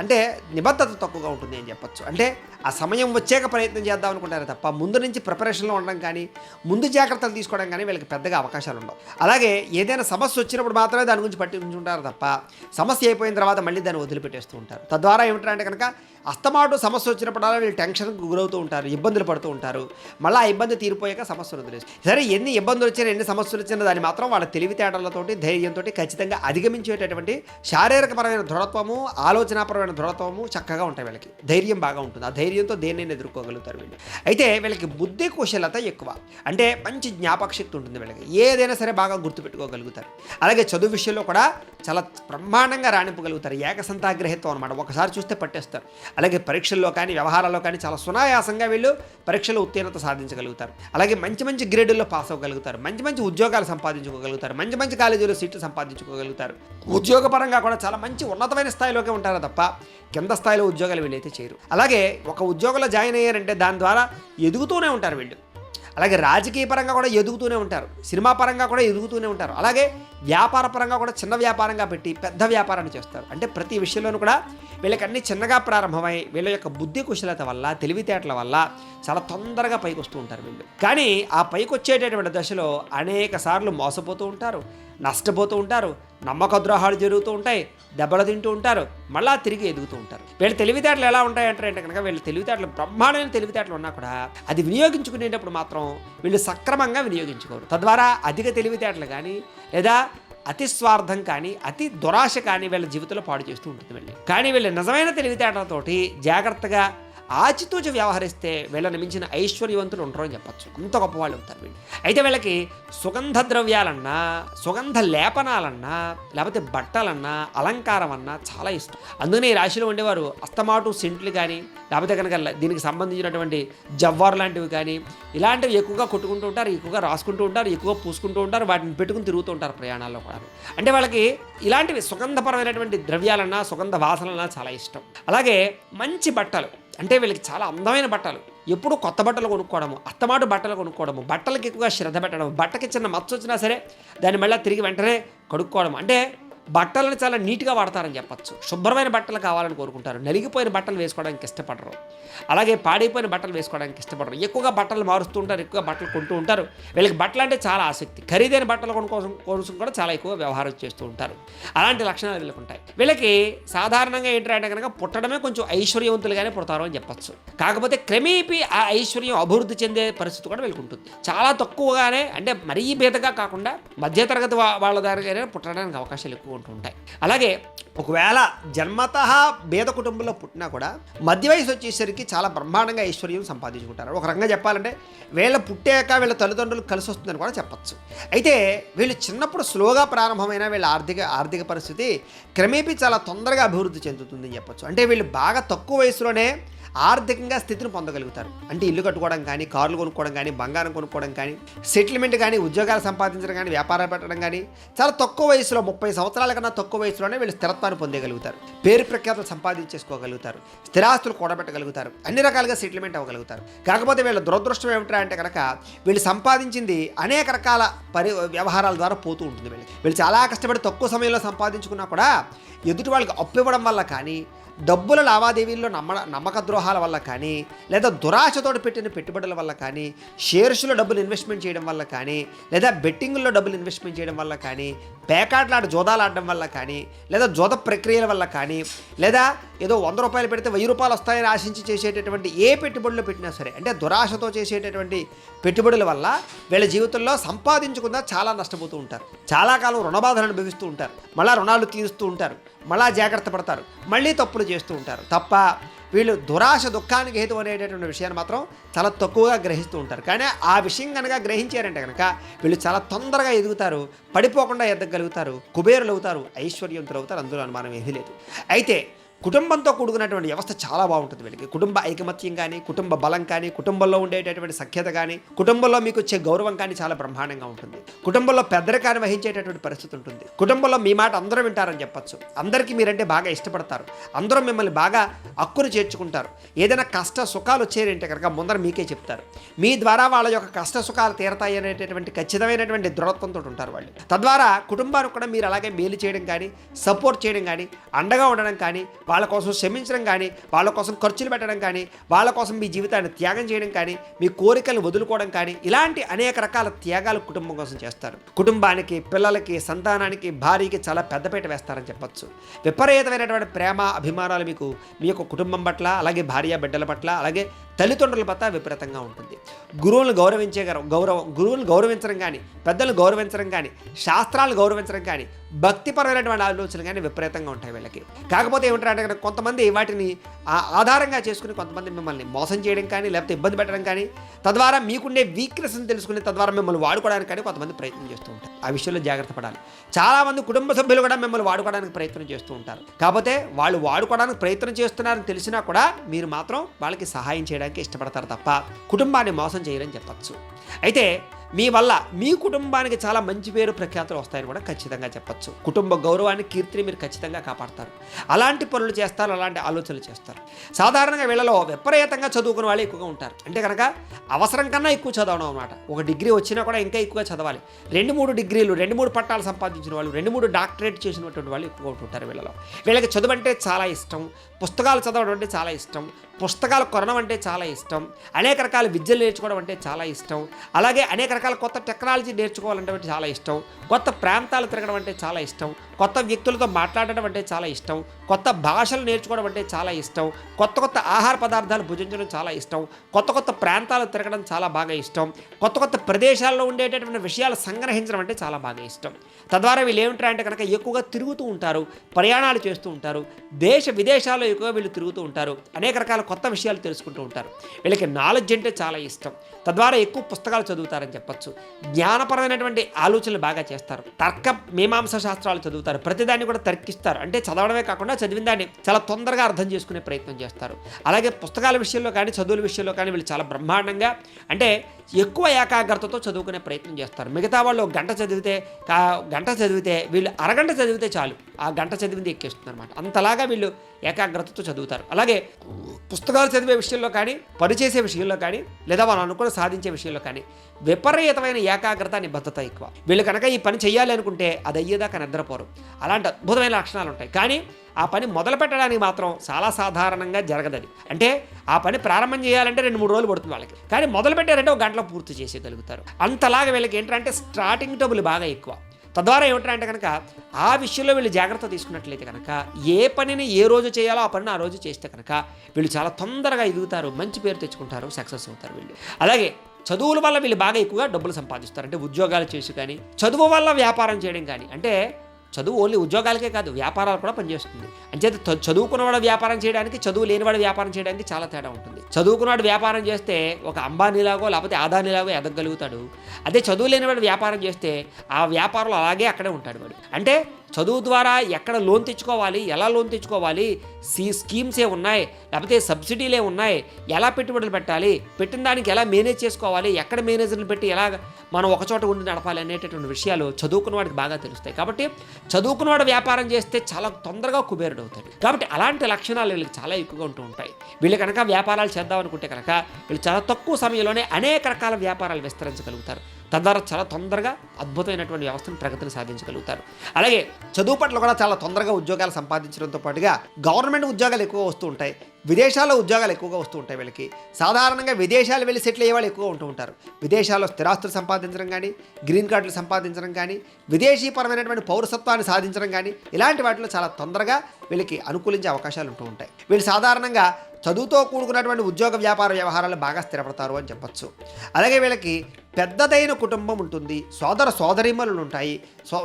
అంటే నిబద్ధత తక్కువగా ఉంటుంది అని చెప్పచ్చు. అంటే ఆ సమయం వచ్చాక ప్రయత్నం చేద్దాం అనుకుంటారు తప్ప ముందు నుంచి ప్రిపరేషన్లో ఉండడం కానీ, ముందు జాగ్రత్తలు తీసుకోవడం కానీ వీళ్ళకి పెద్దగా అవకాశాలు ఉండవు. అలాగే ఏదైనా సమస్య వచ్చినప్పుడు మాత్రమే దాని గురించి పట్టించుకుంటారు తప్ప సమస్య అయిపోయిన తర్వాత మళ్ళీ దాన్ని వదిలిపెట్టేస్తూ ఉంటారు. తద్వారా ఏమిటంటే కనుక అస్తమాటు సమస్య వచ్చినప్పుడల్లా వీళ్ళు టెన్షన్కి గురవుతూ ఉంటారు, ఇబ్బందులు పడుతూ ఉంటారు. మళ్ళీ ఆ ఇబ్బంది తీరిపోయాక సమస్యలు వదిలేస్తారు. సరే, ఎన్ని ఇబ్బందులు వచ్చినా, ఎన్ని సమస్యలు వచ్చినా దాన్ని మాత్రం వాళ్ళ తెలివితేటలతోటి, ధైర్యంతో ఖచ్చితంగా అధిగమించేటటువంటి శారీరకపరమైన దృఢత్వము, ఆలోచనాపరమైన దృఢత్వము చక్కగా ఉంటాయి వీళ్ళకి. ధైర్యం బాగా ఉంటుంది. ఆ ధైర్యంతో దేన్నైనా ఎదుర్కోగలుగుతారు వీళ్ళు. అయితే వీళ్ళకి బుద్ధి కుశలత ఎక్కువ. అంటే మంచి జ్ఞాపక శక్తి ఉంటుంది వీళ్ళకి. ఏదైనా సరే బాగా గుర్తుపెట్టుకోగలుగుతారు. అలాగే చదువు విషయంలో కూడా చాలా బ్రహ్మాండంగా రాణింపగలుగుతారు. ఏకసంతాగ్రహిత్వం అనమాట. ఒకసారి చూస్తే పట్టేస్తారు. అలాగే పరీక్షల్లో కానీ, వ్యవహారాల్లో కానీ చాలా సునాయాసంగా వీళ్ళు పరీక్షలో ఉత్తీర్ణత సాధించగలుగుతారు. అలాగే మంచి గ్రేడుల్లో పాస్ అవ్వగలుగుతారు. మంచి ఉద్యోగాలు సంపాదించుకోగలుగుతారు. మంచి కాలేజీలో సీట్లు సంపాదించుకోగలుగుతారు. ఉద్యోగపరంగా కూడా చాలా మంచి ఉన్నతమైన స్థాయిలోకే ఉంటారు తప్ప కింద స్థాయిలో ఉద్యోగాలు వీళ్ళైతే చేయరు. అలాగే ఒక ఉద్యోగంలో జాయిన్ అయ్యారంటే దాని ద్వారా ఎదుగుతూనే ఉంటారు వీళ్ళు. అలాగే రాజకీయ పరంగా కూడా ఎదుగుతూనే ఉంటారు. సినిమా పరంగా కూడా ఎదుగుతూనే ఉంటారు. అలాగే వ్యాపార పరంగా కూడా చిన్న వ్యాపారంగా పెట్టి పెద్ద వ్యాపారాన్ని చేస్తారు. అంటే ప్రతి విషయంలోనూ కూడా వీళ్ళకి అన్ని చిన్నగా ప్రారంభమై వీళ్ళ యొక్క బుద్ధి కుశలత వల్ల, తెలివితేటల వల్ల చాలా తొందరగా పైకి వస్తూ ఉంటారు వీళ్ళు. కానీ ఆ పైకి వచ్చేటటువంటి దశలో అనేక సార్లు మోసపోతూ ఉంటారు, నష్టపోతూ ఉంటారు, నమ్మక ద్రోహాలు జరుగుతూ ఉంటాయి, దెబ్బలు తింటూ ఉంటారు, మళ్ళీ తిరిగి ఎదుగుతూ ఉంటారు. వీళ్ళ తెలివితేటలు ఎలా ఉంటాయంటే కనుక వీళ్ళ తెలివితేటలు బ్రహ్మాండమైన తెలివితేటలు ఉన్నా కూడా అది వినియోగించుకునేటప్పుడు మాత్రం వీళ్ళు సక్రమంగా వినియోగించుకోరు. తద్వారా అధిక తెలివితేటలు కానీ లేదా అతి స్వార్థం కానీ, అతి దురాశ కానీ వీళ్ళ జీవితంలో పాడు చేస్తూ ఉంటుంది వీళ్ళు. కానీ వీళ్ళ నిజమైన తెలివితేటలతోటి జాగ్రత్తగా ఆచితూచి వ్యవహరిస్తే వీళ్ళని మించిన ఐశ్వర్యవంతులు ఉంటారు అని చెప్పచ్చు. అంత గొప్పవాళ్ళు అవుతారు వీళ్ళు. అయితే వీళ్ళకి సుగంధ ద్రవ్యాలన్నా, సుగంధ లేపనాలన్నా, లేకపోతే బట్టలన్నా, అలంకారం అన్నా చాలా ఇష్టం. అందుకనే ఈ రాశిలో ఉండేవారు అస్తమాటు సెంట్లు కానీ, లేకపోతే కనుక దీనికి సంబంధించినటువంటి జవ్వారు లాంటివి కానీ ఇలాంటివి ఎక్కువగా కొట్టుకుంటూ ఉంటారు, ఎక్కువగా రాసుకుంటూ ఉంటారు, ఎక్కువగా పూసుకుంటూ ఉంటారు, వాటిని పెట్టుకుని తిరుగుతూ ఉంటారు ప్రయాణాల్లో కూడా. అంటే వాళ్ళకి ఇలాంటివి సుగంధపరమైనటువంటి ద్రవ్యాలన్నా, సుగంధ వాసనలన్నా చాలా ఇష్టం. అలాగే మంచి బట్టలు అంటే వీళ్ళకి చాలా అందమైన బట్టలు, ఎప్పుడూ కొత్త బట్టలు కొనుక్కోవడము, అత్తమాటు బట్టలు కొనుక్కోవడము, బట్టలకి ఎక్కువగా శ్రద్ధ పెట్టడం, బట్టకి చిన్న మచ్చ వచ్చినా సరే దాన్ని మళ్ళీ తిరిగి వెంటనే కడుక్కోవడం. అంటే బట్టలను చాలా నీట్గా వాడతారని చెప్పచ్చు. శుభ్రమైన బట్టలు కావాలని కోరుకుంటారు. నలిగిపోయిన బట్టలు వేసుకోవడానికి ఇష్టపడరు. అలాగే పాడైపోయిన బట్టలు వేసుకోవడానికి ఇష్టపడరు. ఎక్కువగా బట్టలు మారుస్తూ ఉంటారు, ఎక్కువగా బట్టలు కొంటూ ఉంటారు. వీళ్ళకి బట్టలు అంటే చాలా ఆసక్తి. ఖరీదైన బట్టలు కోసం కూడా చాలా ఎక్కువ వ్యవహారం చేస్తూ ఉంటారు. అలాంటి లక్షణాలు వీళ్ళకి ఉంటాయి. వీళ్ళకి సాధారణంగా ఏంటంటే కనుక పుట్టడమే కొంచెం ఐశ్వర్యవంతులుగానే పుడతారు అని చెప్పచ్చు. కాకపోతే క్రమేపీ ఆ ఐశ్వర్యం అభివృద్ధి చెందే పరిస్థితి కూడా వీళ్ళకి ఉంటుంది. చాలా తక్కువగానే, అంటే మరీ బీదగా కాకుండా మధ్యతరగతి వాళ్ళ దగ్గర పుట్టడానికి అవకాశాలు ఎక్కువ ఉంటాయి. అలాగే ఒకవేళ జన్మతః భేద కుటుంబంలో పుట్టినా కూడా మధ్య వయసు వచ్చేసరికి చాలా బ్రహ్మాండంగా ఐశ్వర్యం సంపాదించుకుంటారు. ఒక రకంగా చెప్పాలంటే వీళ్ళ పుట్టాక వీళ్ళ తల్లిదండ్రులు కలిసి వస్తుందని కూడా చెప్పచ్చు. అయితే వీళ్ళు చిన్నప్పుడు స్లోగా ప్రారంభమైన వీళ్ళ ఆర్థిక పరిస్థితి క్రమేపీ చాలా తొందరగా అభివృద్ధి చెందుతుందని చెప్పచ్చు. అంటే వీళ్ళు బాగా తక్కువ వయసులోనే ఆర్థికంగా స్థితిని పొందగలుగుతారు. అంటే ఇల్లు కట్టుకోవడం కానీ, కార్లు కొనుక్కోవడం కానీ, బంగారం కొనుక్కోవడం కానీ, సెటిల్మెంట్ కానీ, ఉద్యోగాలు సంపాదించడం కానీ, వ్యాపారాలు పెట్టడం కానీ చాలా తక్కువ వయసులో 30 సంవత్సరాల కన్నా తక్కువ వయసులోనే వీళ్ళు స్థిరత్వాన్ని పొందగలుగుతారు. పేరు ప్రఖ్యాతులు సంపాదించేసుకోగలుగుతారు. స్థిరాస్తులు కూడబెట్టగలుగుతారు. అన్ని రకాలుగా సెటిల్మెంట్ అవ్వగలుగుతారు. కాకపోతే వీళ్ళ దురదృష్టం ఏమిటంటే అంటే కనుక వీళ్ళు సంపాదించింది అనేక రకాల వ్యవహారాల ద్వారా పోతూ ఉంటుంది. వీళ్ళు చాలా కష్టపడి తక్కువ సమయంలో సంపాదించుకున్నా కూడా ఎదుటి వాళ్ళకి అప్పు ఇవ్వడం వల్ల కానీ, డబ్బుల లావాదేవీల్లో నమ్మక ద్రోహాల వల్ల కానీ, లేదా దురాశతో పెట్టిన పెట్టుబడుల వల్ల కానీ, షేర్స్లో డబ్బులు ఇన్వెస్ట్మెంట్ చేయడం వల్ల కానీ, లేదా బెట్టింగుల్లో డబ్బులు ఇన్వెస్ట్మెంట్ చేయడం వల్ల కానీ, జోదాలు ఆడడం వల్ల కానీ, లేదా జోద ప్రక్రియల వల్ల కానీ, లేదా ఏదో 100 రూపాయలు పెడితే 1000 రూపాయలు వస్తాయని ఆశించి చేసేటటువంటి ఏ పెట్టుబడులు పెట్టినా సరే, అంటే దురాశతో చేసేటటువంటి పెట్టుబడుల వల్ల వీళ్ళ జీవితంలో సంపాదించుకున్నా చాలా నష్టపోతూ ఉంటారు. చాలా కాలం రుణబాధలు అనుభవిస్తూ ఉంటారు. మళ్ళీ రుణాలు తీరుస్తూ ఉంటారు. మళ్ళా జాగ్రత్త పడతారు. మళ్ళీ తప్పులు చేస్తూ ఉంటారు. తప్ప వీళ్ళు దురాశ దుఃఖానికి హేతు అనేటటువంటి విషయాన్ని మాత్రం చాలా తక్కువగా గ్రహిస్తూ ఉంటారు. కానీ ఆ విషయం కనుక గ్రహించారంటే కనుక వీళ్ళు చాలా తొందరగా ఎదుగుతారు. పడిపోకుండా ఎదగలుగుతారు. కుబేరులు అవుతారు. ఐశ్వర్యవంతులు అవుతారు. అందులో అనుమానం ఏమీ లేదు. అయితే కుటుంబంతో కూడుకున్నటువంటి వ్యవస్థ చాలా బాగుంటుంది వీళ్ళకి. కుటుంబ ఐకమత్యం కానీ, కుటుంబ బలం కానీ, కుటుంబంలో ఉండేటటువంటి సఖ్యత కానీ, కుటుంబంలో మీకు వచ్చే గౌరవం కానీ చాలా బ్రహ్మాండంగా ఉంటుంది. కుటుంబంలో పెద్దరికాన్ని వహించేటటువంటి పరిస్థితి ఉంటుంది. కుటుంబంలో మీ మాట అందరూ వింటారని చెప్పచ్చు. అందరికీ మీరంటే బాగా ఇష్టపడతారు. అందరూ మిమ్మల్ని బాగా హక్కును చేర్చుకుంటారు. ఏదైనా కష్ట సుఖాలు వచ్చాయంటే కనుక ముందర మీకే చెప్తారు. మీ ద్వారా వాళ్ళ యొక్క కష్ట సుఖాలు తీరతాయి అనేటటువంటి ఖచ్చితమైనటువంటి దృఢత్వంతో ఉంటారు వాళ్ళు. తద్వారా కుటుంబానికి కూడా మీరు అలాగే మేలు చేయడం కానీ, సపోర్ట్ చేయడం కానీ, అండగా ఉండడం కానీ, వాళ్ళ కోసం శ్రమించడం కానీ, వాళ్ళ కోసం ఖర్చులు పెట్టడం కానీ, వాళ్ళ కోసం మీ జీవితాన్ని త్యాగం చేయడం కానీ, మీ కోరికలు వదులుకోవడం కానీ, ఇలాంటి అనేక రకాల త్యాగాలు కుటుంబం కోసం చేస్తారు. కుటుంబానికి, పిల్లలకి, సంతానానికి, భార్యకి చాలా పెద్దపీట వేస్తారని చెప్పచ్చు. విపరీతమైనటువంటి ప్రేమ, అభిమానాలు మీకు మీ యొక్క కుటుంబం పట్ల, అలాగే భార్య బిడ్డల పట్ల, అలాగే తల్లిదండ్రుల పట్ల విపరీతంగా ఉంటుంది. గురువులను గౌరవించడం కానీ, పెద్దలను గౌరవించడం కానీ, శాస్త్రాలను గౌరవించడం కానీ, భక్తిపరమైనటువంటి ఆలోచనలు కానీ విపరీతంగా ఉంటాయి వీళ్ళకి. కాకపోతే ఏమంటారంటే కనుక కొంతమంది వాటిని ఆధారంగా చేసుకుని కొంతమంది మిమ్మల్ని మోసం చేయడం కానీ, లేకపోతే ఇబ్బంది పెట్టడం కానీ, తద్వారా మీకుండే వీక్నెస్ని తెలుసుకుని తద్వారా మిమ్మల్ని వాడుకోవడానికి కానీ కొంతమంది ప్రయత్నం చేస్తూ ఉంటారు. ఆ విషయంలో జాగ్రత్త పడాలి. చాలామంది కుటుంబ సభ్యులు కూడా మిమ్మల్ని వాడుకోవడానికి ప్రయత్నం చేస్తూ ఉంటారు. కాకపోతే వాళ్ళు వాడుకోవడానికి ప్రయత్నం చేస్తున్నారని తెలిసినా కూడా మీరు మాత్రం వాళ్ళకి సహాయం చేయడానికి ఇష్టపడతారు తప్ప కుటుంబాన్ని మోసం చేయరని చెప్పచ్చు. అయితే మీ వల్ల మీ కుటుంబానికి చాలా మంచి పేరు ప్రఖ్యాతులు వస్తాయని కూడా ఖచ్చితంగా చెప్పచ్చు. కుటుంబ గౌరవాన్ని, కీర్తిని మీరు ఖచ్చితంగా కాపాడతారు. అలాంటి పనులు చేస్తారు, అలాంటి ఆలోచనలు చేస్తారు. సాధారణంగా వీళ్ళలో విపరీతంగా చదువుకునే వాళ్ళు ఎక్కువగా ఉంటారు. అంటే కనుక అవసరం కన్నా ఎక్కువ చదవడం అన్నమాట. ఒక డిగ్రీ వచ్చినా కూడా ఇంకా ఎక్కువగా చదవాలి. 2-3 డిగ్రీలు, 2-3 పట్టాలు సంపాదించిన వాళ్ళు, 2-3 డాక్టరేట్ చేసినటువంటి వాళ్ళు ఎక్కువగా ఉంటుంటారు వీళ్ళలో. వీళ్ళకి చదువు అంటే చాలా ఇష్టం. పుస్తకాలు చదవడం అంటే చాలా ఇష్టం. పుస్తకాలు కొనడం అంటే చాలా ఇష్టం. అనేక రకాల విద్యలు నేర్చుకోవడం అంటే చాలా ఇష్టం. అలాగే అనేక రకాల కొత్త టెక్నాలజీ నేర్చుకోవాలంటే చాలా ఇష్టం. కొత్త ప్రాంతాలు తిరగడం అంటే చాలా ఇష్టం. కొత్త వ్యక్తులతో మాట్లాడడం అంటే చాలా ఇష్టం. కొత్త భాషలు నేర్చుకోవడం అంటే చాలా ఇష్టం. కొత్త ఆహార పదార్థాలు భుజించడం చాలా ఇష్టం. కొత్త ప్రాంతాలు తిరగడం చాలా బాగా ఇష్టం. కొత్త ప్రదేశాల్లో ఉండేటటువంటి విషయాలు సంగ్రహించడం అంటే చాలా బాగా ఇష్టం. తద్వారా వీళ్ళు ఏమిటారంటే కనుక ఎక్కువగా తిరుగుతూ ఉంటారు, ప్రయాణాలు చేస్తూ ఉంటారు. దేశ విదేశాల్లో ఎక్కువగా వీళ్ళు తిరుగుతూ ఉంటారు. అనేక రకాల కొత్త విషయాలు తెలుసుకుంటూ ఉంటారు. వీళ్ళకి నాలెడ్జ్ అంటే చాలా ఇష్టం. తద్వారా ఎక్కువ పుస్తకాలు చదువుతారని చెప్పచ్చు. జ్ఞానపరమైనటువంటి ఆలోచనలు బాగా చేస్తారు. తర్క మీమాంస శాస్త్రాలు చదువుతారు. ప్రతిదాన్ని కూడా తర్కిస్తారు. అంటే చదవడమే కాకుండా చదివిన దాన్ని చాలా తొందరగా అర్థం చేసుకునే ప్రయత్నం చేస్తారు. అలాగే పుస్తకాల విషయంలో కానీ, చదువుల విషయంలో కానీ వీళ్ళు చాలా బ్రహ్మాండంగా, అంటే ఎక్కువ ఏకాగ్రతతో చదువుకునే ప్రయత్నం చేస్తారు. మిగతా వాళ్ళు గంట చదివితే వీళ్ళు అరగంట చదివితే చాలు, ఆ గంట చదివింది ఎక్కేస్తుంది అనమాట. అంతలాగా వీళ్ళు ఏకాగ్రతతో చదువుతారు. అలాగే పుస్తకాలు చదివే విషయంలో కానీ, పనిచేసే విషయంలో కానీ, లేదా వాళ్ళు అనుకుని సాధించే విషయంలో కానీ విపరీతమైన ఏకాగ్రత, నిబద్ధత ఎక్కువ. వీళ్ళు కనుక ఈ పని చేయాలి అనుకుంటే అది అయ్యేదాకా నిద్రపోరు. అలాంటి అద్భుతమైన లక్షణాలు ఉంటాయి. కానీ ఆ పని మొదలు పెట్టడానికి మాత్రం చాలా సాధారణంగా జరగదది. అంటే ఆ పని ప్రారంభం చేయాలంటే 2-3 రోజులు పడుతుంది వాళ్ళకి. కానీ మొదలు పెట్టారంటే 1 గంటలో పూర్తి చేసేయగలుగుతారు. అంతలాగా వీళ్ళకి ఏంటంటే స్టార్టింగ్ డబ్బులు బాగా ఎక్కువ. తద్వారా ఏమిటంటే కనుక ఆ విషయంలో వీళ్ళు జాగ్రత్త తీసుకున్నట్లయితే కనుక ఏ పనిని ఏ రోజు చేయాలో ఆ పనిని ఆ రోజు చేస్తే కనుక వీళ్ళు చాలా తొందరగా ఎదుగుతారు, మంచి పేరు తెచ్చుకుంటారు, సక్సెస్ అవుతారు వీళ్ళు. అలాగే చదువుల వల్ల వీళ్ళు బాగా ఎక్కువగా డబ్బులు సంపాదిస్తారు. అంటే ఉద్యోగాలు చేసి కానీ, చదువు వల్ల వ్యాపారం చేయడం కానీ, అంటే చదువు ఓన్లీ ఉద్యోగాలకే కాదు, వ్యాపారాలు కూడా పనిచేస్తుంది. అంచేత చదువుకున్నవాడు వ్యాపారం చేయడానికి, చదువు లేనివాడు వ్యాపారం చేయడానికి చాలా తేడా ఉంటుంది. చదువుకున్నవాడు వ్యాపారం చేస్తే ఒక అంబానీలాగో లేకపోతే ఆదానీలాగో ఎదగలుగుతాడు. అదే చదువు లేనివాడు వ్యాపారం చేస్తే ఆ వ్యాపారంలో అలాగే అక్కడే ఉంటాడు వాడు. అంటే చదువు ద్వారా ఎక్కడ లోన్ తెచ్చుకోవాలి, ఎలా లోన్ తెచ్చుకోవాలి, స్కీమ్స్ ఉన్నాయి, లేకపోతే సబ్సిడీలే ఉన్నాయి, ఎలా పెట్టుబడులు పెట్టాలి, పెట్టిన దానికి ఎలా మేనేజ్ చేసుకోవాలి, ఎక్కడ మేనేజర్లు పెట్టి ఎలా మనం ఒకచోట ఉండి నడపాలి అనేటటువంటి విషయాలు చదువుకున్న వాడికి బాగా తెలుస్తాయి. కాబట్టి చదువుకున్నవాడు వ్యాపారం చేస్తే చాలా తొందరగా కుబేరుడు అవుతాడు. కాబట్టి అలాంటి లక్షణాలు వీళ్ళకి చాలా ఎక్కువగా ఉంటూ ఉంటాయి. వీళ్ళు కనుక వ్యాపారాలు చేద్దాం అనుకుంటే కనుక వీళ్ళు చాలా తక్కువ సమయంలోనే అనేక రకాల వ్యాపారాలు విస్తరించగలుగుతారు. తద్వారా చాలా తొందరగా అద్భుతమైనటువంటి వ్యవస్థను ప్రగతిని సాధించగలుగుతారు. అలాగే చదువు పట్ల కూడా చాలా తొందరగా ఉద్యోగాలు సంపాదించడంతో పాటుగా గవర్నమెంట్ ఉద్యోగాలు ఎక్కువ వస్తూ ఉంటాయి, విదేశాల్లో ఉద్యోగాలు ఎక్కువగా వస్తూ ఉంటాయి. వీళ్ళకి సాధారణంగా విదేశాలు వెళ్ళి సెటిల్ అయ్యే వాళ్ళు ఎక్కువ ఉంటూ ఉంటారు. విదేశాల్లో స్థిరాస్తులు సంపాదించడం కానీ, గ్రీన్ కార్డులు సంపాదించడం కానీ, విదేశీపరమైనటువంటి పౌరసత్వాన్ని సాధించడం కానీ, ఇలాంటి వాటిలో చాలా తొందరగా వీళ్ళకి అనుకూలించే అవకాశాలు ఉంటూ ఉంటాయి. వీళ్ళు సాధారణంగా చదువుతో కూడుకున్నటువంటి ఉద్యోగ వ్యాపార వ్యవహారాలు బాగా స్థిరపడతారు అని చెప్పచ్చు. అలాగే వీళ్ళకి పెద్దదైన కుటుంబం ఉంటుంది, సోదరీమణులు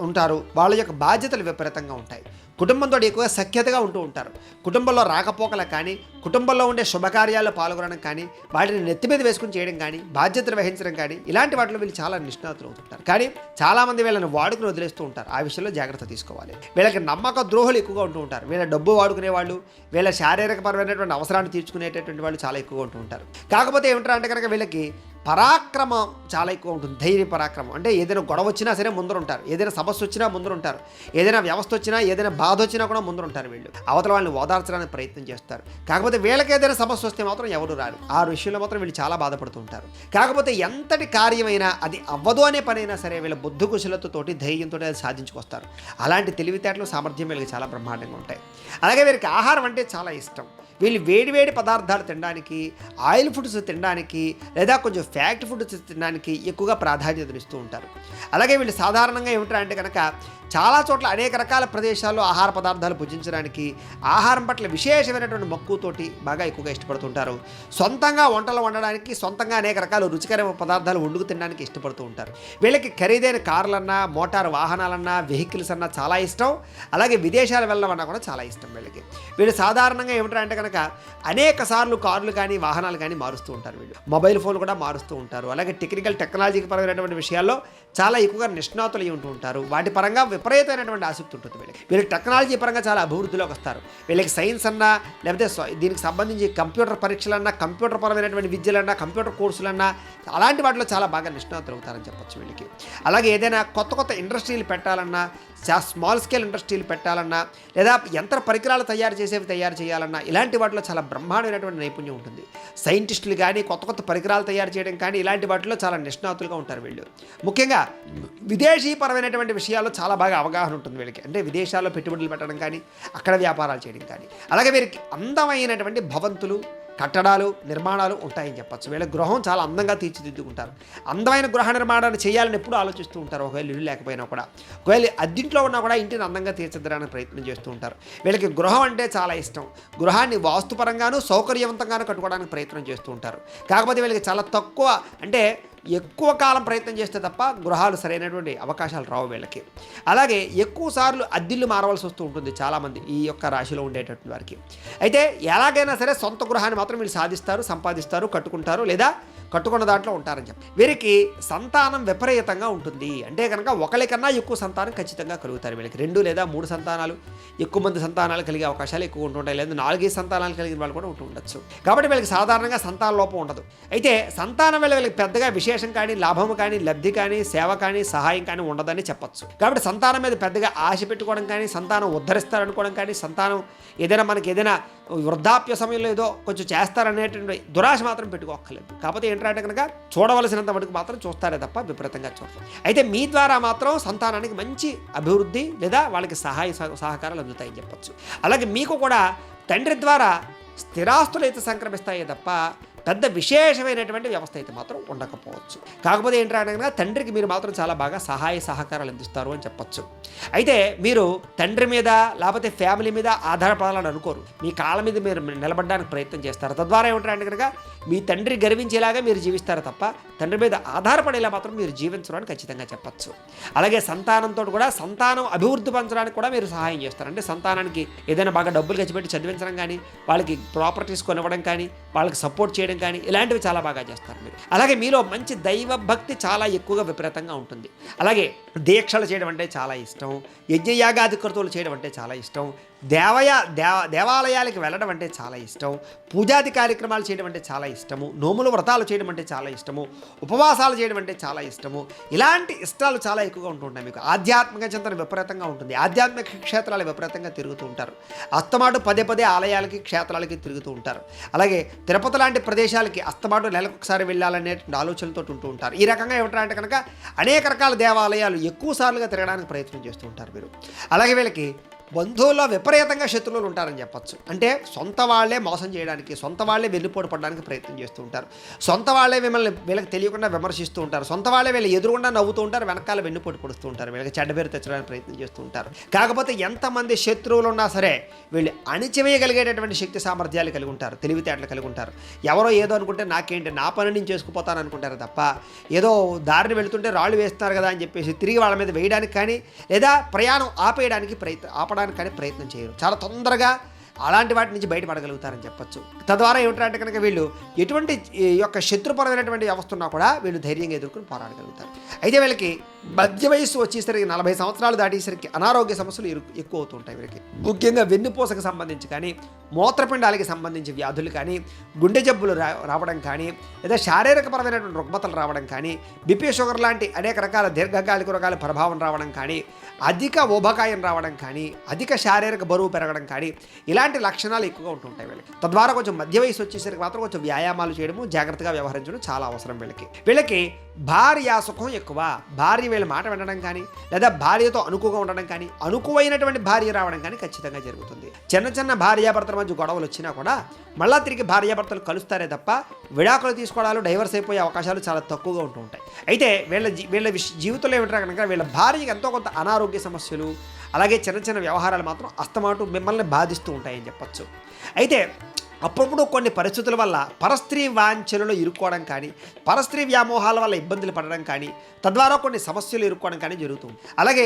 ఉంటారు. వాళ్ళ యొక్క బాధ్యతలు విపరీతంగా ఉంటాయి. కుటుంబంతో ఎక్కువగా సఖ్యతగా ఉంటూ ఉంటారు. కుటుంబంలో రాకపోకలకు కానీ, కుటుంబంలో ఉండే శుభకార్యాల్లో పాల్గొనడం కానీ, వాటిని నెత్తి మీద వేసుకుని చేయడం కానీ, బాధ్యతలు వహించడం కానీ, ఇలాంటి వాటిలో వీళ్ళు చాలా నిష్ణాతులు అవుతుంటారు. కానీ చాలామంది వీళ్ళని వాడుకుని వదిలేస్తూ ఉంటారు. ఆ విషయంలో జాగ్రత్త తీసుకోవాలి. వీళ్ళకి నమ్మక ద్రోహులు ఎక్కువగా ఉంటూ ఉంటారు. వీళ్ళ డబ్బు వాడుకునే వాళ్ళు, వీళ్ళ శారీరకపరమైనటువంటి అవసరాన్ని తీర్చుకునేటటువంటి వాళ్ళు చాలా ఎక్కువగా ఉంటూ ఉంటారు. కాకపోతే ఏమిటంటే అంటే కనుక వీళ్ళకి పరాక్రమం చాలా ఎక్కువ ఉంటుంది. ధైర్య పరాక్రమం అంటే ఏదైనా గొడవ వచ్చినా సరే ముందరుంటారు, ఏదైనా సమస్య వచ్చినా ముందరుంటారు, ఏదైనా వ్యవస్థ వచ్చినా, ఏదైనా బాధ వచ్చినా కూడా ముందరుంటారు. వీళ్ళు అవతల వాళ్ళని ఓదార్చడానికి ప్రయత్నం చేస్తారు. కాకపోతే వీళ్ళకి ఏదైనా సమస్య వస్తే మాత్రం ఎవరు రారు. ఆ విషయంలో మాత్రం వీళ్ళు చాలా బాధపడుతూ ఉంటారు. కాకపోతే ఎంతటి కార్యమైనా అది అవ్వదు అనే పనైనా సరే వీళ్ళ బుద్ధి కుశలతతోటి ధైర్యంతో అది సాధించుకొస్తారు. అలాంటి తెలివితేటలు సామర్థ్యం వీళ్ళకి చాలా బ్రహ్మాండంగా ఉంటాయి. అలాగే వీరికి ఆహారం అంటే చాలా ఇష్టం. వీళ్ళు వేడివేడి పదార్థాలు తినడానికి, ఆయిల్ ఫుడ్స్ తినడానికి, లేదా కొంచెం ఫ్యాక్ట్ ఫుడ్స్ తినడానికి ఎక్కువగా ప్రాధాన్యతనిస్తూ ఉంటారు. అలాగే వీళ్ళు సాధారణంగా ఏమిటంటే కనుక చాలా చోట్ల అనేక రకాల ప్రదేశాల్లో ఆహార పదార్థాలు భుజించడానికి, ఆహారం పట్ల విశేషమైనటువంటి మక్కువతోటి బాగా ఎక్కువగా ఇష్టపడుతుంటారు. సొంతంగా వంటలు వండడానికి, సొంతంగా అనేక రకాల రుచికరమైన పదార్థాలు వండుకు తినడానికి ఇష్టపడుతూ ఉంటారు. వీళ్ళకి ఖరీదైన కార్లన్నా, మోటార్ వాహనాలన్నా, వెహికల్స్ అన్నా చాలా ఇష్టం. అలాగే విదేశాలు వెళ్ళమన్నా కూడా చాలా ఇష్టం వీళ్ళకి. వీళ్ళు సాధారణంగా ఏమిటంటే కనుక అనేక సార్లు కార్లు కానీ, వాహనాలు కానీ మారుస్తూ ఉంటారు. వీళ్ళు మొబైల్ ఫోన్ కూడా మారుస్తూ ఉంటారు. అలాగే టెక్నాలజీకి పరమైనటువంటి విషయాల్లో చాలా ఎక్కువగా నిష్ణాతులు అయి ఉంటూ ఉంటారు. వాటి పరంగా విపరీతమైనటువంటి ఆసక్తి ఉంటుంది వీళ్ళకి. వీళ్ళకి టెక్నాలజీ పరంగా చాలా అభివృద్ధిలోకి వస్తారు. వీళ్ళకి సైన్స్ అన్నా, లేకపోతే దీనికి సంబంధించి కంప్యూటర్ పరీక్షలన్నా, కంప్యూటర్ పరమైనటువంటి విద్యలన్నా, కంప్యూటర్ కోర్సులన్నా, అలాంటి వాటిలో చాలా బాగా నిష్ణాతులు అవుతారని చెప్పొచ్చు వీళ్ళకి. అలాగే ఏదైనా కొత్త ఇండస్ట్రీలు పెట్టాలన్నా, స్మాల్ స్కేల్ ఇండస్ట్రీలు పెట్టాలన్నా, లేదా యంత్ర పరికరాలు తయారు చేయాలన్నా, ఇలాంటి వాటిలో చాలా బ్రహ్మాండమైనటువంటి నైపుణ్యం ఉంటుంది. సైంటిస్టులు కానీ, కొత్త పరికరాలు తయారు చేయడం కానీ, ఇలాంటి వాటిలో చాలా నిష్ణాతులుగా ఉంటారు వీళ్ళు. ముఖ్యంగా విదేశీపరమైనటువంటి విషయాల్లో చాలా బాగా అవగాహన ఉంటుంది వీళ్ళకి. అంటే విదేశాల్లో పెట్టుబడులు పెట్టడం కానీ, అక్కడ వ్యాపారాలు చేయడం కానీ. అలాగే వీరికి అందమైనటువంటి భవంతులు, కట్టడాలు, నిర్మాణాలు ఉంటాయని చెప్పచ్చు. వీళ్ళ గృహం చాలా అందంగా తీర్చిదిద్దుకుంటారు. అందమైన గృహ నిర్మాణాన్ని చేయాలని ఎప్పుడూ ఆలోచిస్తూ ఉంటారు. ఒకవేళ ఇల్లు లేకపోయినా కూడా, ఒకవేళ అద్దెంట్లో ఉన్నా కూడా ఇంటిని అందంగా తీర్చిదిద్దడానికి ప్రయత్నం చేస్తూ ఉంటారు. వీళ్ళకి గృహం అంటే చాలా ఇష్టం. గృహాన్ని వాస్తుపరంగాను సౌకర్యవంతంగాను కట్టుకోవడానికి ప్రయత్నం చేస్తూ ఉంటారు. కాకపోతే వీళ్ళకి చాలా తక్కువ, అంటే ఎక్కువ కాలం ప్రయత్నం చేస్తే తప్ప గృహాలు సరైనటువంటి అవకాశాలు రావు వీళ్ళకి. అలాగే ఎక్కువ సార్లు అద్దెళ్ళు మారవలసి వస్తూ ఉంటుంది చాలామంది ఈ యొక్క రాశిలో ఉండేటటువంటి వారికి. అయితే ఎలాగైనా సరే సొంత గృహాన్ని మాత్రం వీళ్ళు సాధిస్తారు, సంపాదిస్తారు, కట్టుకుంటారు, లేదా కట్టుకున్న దాంట్లో ఉంటారని చెప్పి. వీరికి సంతానం విపరీతంగా ఉంటుంది. అంటే కనుక ఒకరికన్నా ఎక్కువ సంతానం ఖచ్చితంగా కలుగుతారు వీళ్ళకి. 2 లేదా 3 సంతానాలు, ఎక్కువ మంది సంతానాలు కలిగే అవకాశాలు ఎక్కువ ఉంటుంటాయి. లేదా 4-5 సంతానాలు కలిగిన వాళ్ళు కూడా ఉండొచ్చు. కాబట్టి వీళ్ళకి సాధారణంగా సంతాన లోపం ఉండదు. అయితే సంతానం వల్ల వీళ్ళకి పెద్దగా విశేషం కానీ, లాభము కానీ, లబ్ధి కానీ, సేవ కానీ, సహాయం కానీ ఉండదని చెప్పచ్చు. కాబట్టి సంతానం మీద పెద్దగా ఆశ పెట్టుకోవడం కానీ, సంతానం ఉద్ధరిస్తారనుకోవడం కానీ, సంతానం ఏదైనా వృద్ధాప్య సమయంలో ఏదో కొంచెం చేస్తారనేటువంటి దురాశ మాత్రం పెట్టుకోక్కర్లేదు. కాకపోతే ఏంటంటే కనుక చూడవలసినంత మటుకు మాత్రం చూస్తారే తప్ప విపరీతంగా చూడరు. అయితే మీ ద్వారా మాత్రం సంతానానికి మంచి అభివృద్ధి లేదా వాళ్ళకి సహకారాలు అందుతాయని చెప్పచ్చు. అలాగే మీకు కూడా తండ్రి ద్వారా స్థిరాస్తులు అయితే సంక్రమిస్తాయే తప్ప పెద్ద విశేషమైనటువంటి వ్యవస్థ అయితే మాత్రం ఉండకపోవచ్చు. కాకపోతే ఏంటంటే తండ్రికి మీరు మాత్రం చాలా బాగా సహకారాలు అందిస్తారు అని చెప్పచ్చు. అయితే మీరు తండ్రి మీద లేకపోతే ఫ్యామిలీ మీద ఆధారపడాలని అనుకోరు. మీ కాళ్ళ మీద మీరు నిలబడడానికి ప్రయత్నం చేస్తారు. తద్వారా ఏమిటంటే కనుక మీ తండ్రి గర్వించేలాగా మీరు జీవిస్తారు తప్ప తండ్రి మీద ఆధారపడేలా మాత్రం మీరు జీవించడం అని ఖచ్చితంగా చెప్పచ్చు. అలాగే సంతానంతో కూడా సంతానం అభివృద్ధి పంచడానికి కూడా మీరు సహాయం చేస్తారు. అంటే సంతానానికి ఏదైనా బాగా డబ్బులు ఖర్చు పెట్టి చదివించడం కానీ, వాళ్ళకి ప్రాపర్టీస్ కొనివ్వడం కానీ, వాళ్ళకి సపోర్ట్ చేయడం చేయడం కానీ ఇలాంటివి చాలా బాగా చేస్తారు మీరు. అలాగే మీలో మంచి దైవ భక్తి చాలా ఎక్కువగా విపరీతంగా ఉంటుంది. అలాగే దీక్షలు చేయడం అంటే చాలా ఇష్టం, యజ్ఞయాగాది కృతులు చేయడం అంటే చాలా ఇష్టం, దేవాలయాలకు వెళ్ళడం అంటే చాలా ఇష్టం, పూజాది కార్యక్రమాలు చేయడం అంటే చాలా ఇష్టము, నోములు వ్రతాలు చేయడం అంటే చాలా ఇష్టము, ఉపవాసాలు చేయడం అంటే చాలా ఇష్టము. ఇలాంటి ఇష్టాలు చాలా ఎక్కువగా ఉంటుంటాయి మీకు. ఆధ్యాత్మిక చింతన విపరీతంగా ఉంటుంది, ఆధ్యాత్మిక క్షేత్రాలు విపరీతంగా తిరుగుతూ ఉంటారు, అస్తమాటు పదే పదే ఆలయాలకి క్షేత్రాలకి తిరుగుతూ ఉంటారు. అలాగే తిరుపతి లాంటి ప్రదేశాలకి అస్తమాటు నెలకు ఒకసారి వెళ్ళాలనే ఆలోచనలతో ఉంటూ ఉంటారు. ఈ రకంగా ఏమిటంటే కనుక అనేక రకాల దేవాలయాలు ఎక్కువ సార్లుగా తిరగడానికి ప్రయత్నం చేస్తూ ఉంటారు మీరు. అలాగే వీళ్ళకి బంధువుల్లో విపరీతంగా శత్రువులు ఉంటారని చెప్పచ్చు. అంటే సొంత వాళ్ళే మోసం చేయడానికి, సొంత వాళ్ళే వెన్నుపోటు పడడానికి ప్రయత్నం చేస్తూ ఉంటారు, సొంత వాళ్ళే వీళ్ళకి తెలియకుండా విమర్శిస్తూ ఉంటారు, సొంత వాళ్ళే వీళ్ళు ఎదురుగుండా నవ్వుతూ ఉంటారు, వెనకాల వెన్నుపోటు పడుతూ ఉంటారు, వీళ్ళకి చెడ్డ పేరు తెచ్చడానికి ప్రయత్నం చేస్తూ ఉంటారు. కాకపోతే ఎంతమంది శత్రువులు ఉన్నా సరే వీళ్ళు అణిచివేయగలిగేటటువంటి శక్తి సామర్థ్యాలు కలిగి ఉంటారు, తెలివితేటలు కలిగి ఉంటారు. ఎవరో ఏదో అనుకుంటే నాకేంటి, నా పని నేను చేసుకుపోతాను అనుకుంటారు తప్ప ఏదో దారిని వెళుతుంటే రాళ్ళు వేస్తున్నారు కదా అని చెప్పేసి తిరిగి వాళ్ళ మీద వేయడానికి కానీ లేదా ప్రయాణం ఆపడానికి కానీ ప్రయత్నం చేయరు. చాలా తొందరగా అలాంటి వాటి నుంచి బయటపడగలుగుతారని చెప్పొచ్చు. తద్వారా ఏమిటంటే కనుక వీళ్ళు ఎటువంటి యొక్క శత్రుపరమైనటువంటి వ్యవస్థ ఉన్నా కూడా వీళ్ళు ధైర్యంగా ఎదుర్కొని పోరాడగలుగుతారు. అయితే వీళ్ళకి మధ్య వయస్సు వచ్చేసరికి 40 సంవత్సరాలు దాటేసరికి అనారోగ్య సమస్యలు ఎక్కువ అవుతుంటాయి వీళ్ళకి. ముఖ్యంగా వెన్నుపూసకు సంబంధించి కానీ, మూత్రపిండాలకి సంబంధించి వ్యాధులు కానీ, గుండె జబ్బులు రావడం కానీ, లేదా శారీరకపరమైనటువంటి రుగ్మతలు రావడం కానీ, బీపీ షుగర్ లాంటి అనేక రకాల దీర్ఘకాలిక రోగాల ప్రభావం రావడం కానీ, అధిక ఊబకాయం రావడం కానీ, అధిక శారీరక బరువు పెరగడం కానీ ఇలాంటి లక్షణాలు ఎక్కువగా ఉంటుంటాయి వీళ్ళకి. తద్వారా కొంచెం మధ్య వయసు వచ్చేసరికి మాత్రం కొంచెం వ్యాయామాలు చేయడము, జాగ్రత్తగా వ్యవహరించడం చాలా అవసరం వీళ్ళకి. భార్య సుఖం ఎక్కువ, భార్య వీళ్ళ మాట వినడం కానీ లేదా భార్యతో అనుకువగా ఉండడం కానీ, అనుకువైనటువంటి భార్య రావడం కానీ ఖచ్చితంగా జరుగుతుంది. చిన్న చిన్న భార్యాభర్తల మధ్య గొడవలు వచ్చినా కూడా మళ్ళా తిరిగి భార్యాభర్తలు కలుస్తారే తప్ప విడాకులు తీసుకోవడాలు, డైవర్స్ అయిపోయే అవకాశాలు చాలా తక్కువగా ఉంటూ ఉంటాయి. అయితే వీళ్ళ జీవితంలో ఏమిటంటే కనుక వీళ్ళ భార్యకి ఎంతో కొంత అనారోగ్య సమస్యలు, అలాగే చిన్న చిన్న వ్యవహారాలు మాత్రం అస్తమాటు మిమ్మల్ని బాధిస్తూ ఉంటాయని చెప్పచ్చు. అయితే అప్పుడప్పుడు కొన్ని పరిస్థితుల వల్ల పరస్త్రీ వాంఛనలో ఇరుక్కోవడం కానీ, పరస్త్రీ వ్యామోహాల వల్ల ఇబ్బందులు పడడం కానీ, తద్వారా కొన్ని సమస్యలు ఇరుక్కోవడం కానీ జరుగుతుంది. అలాగే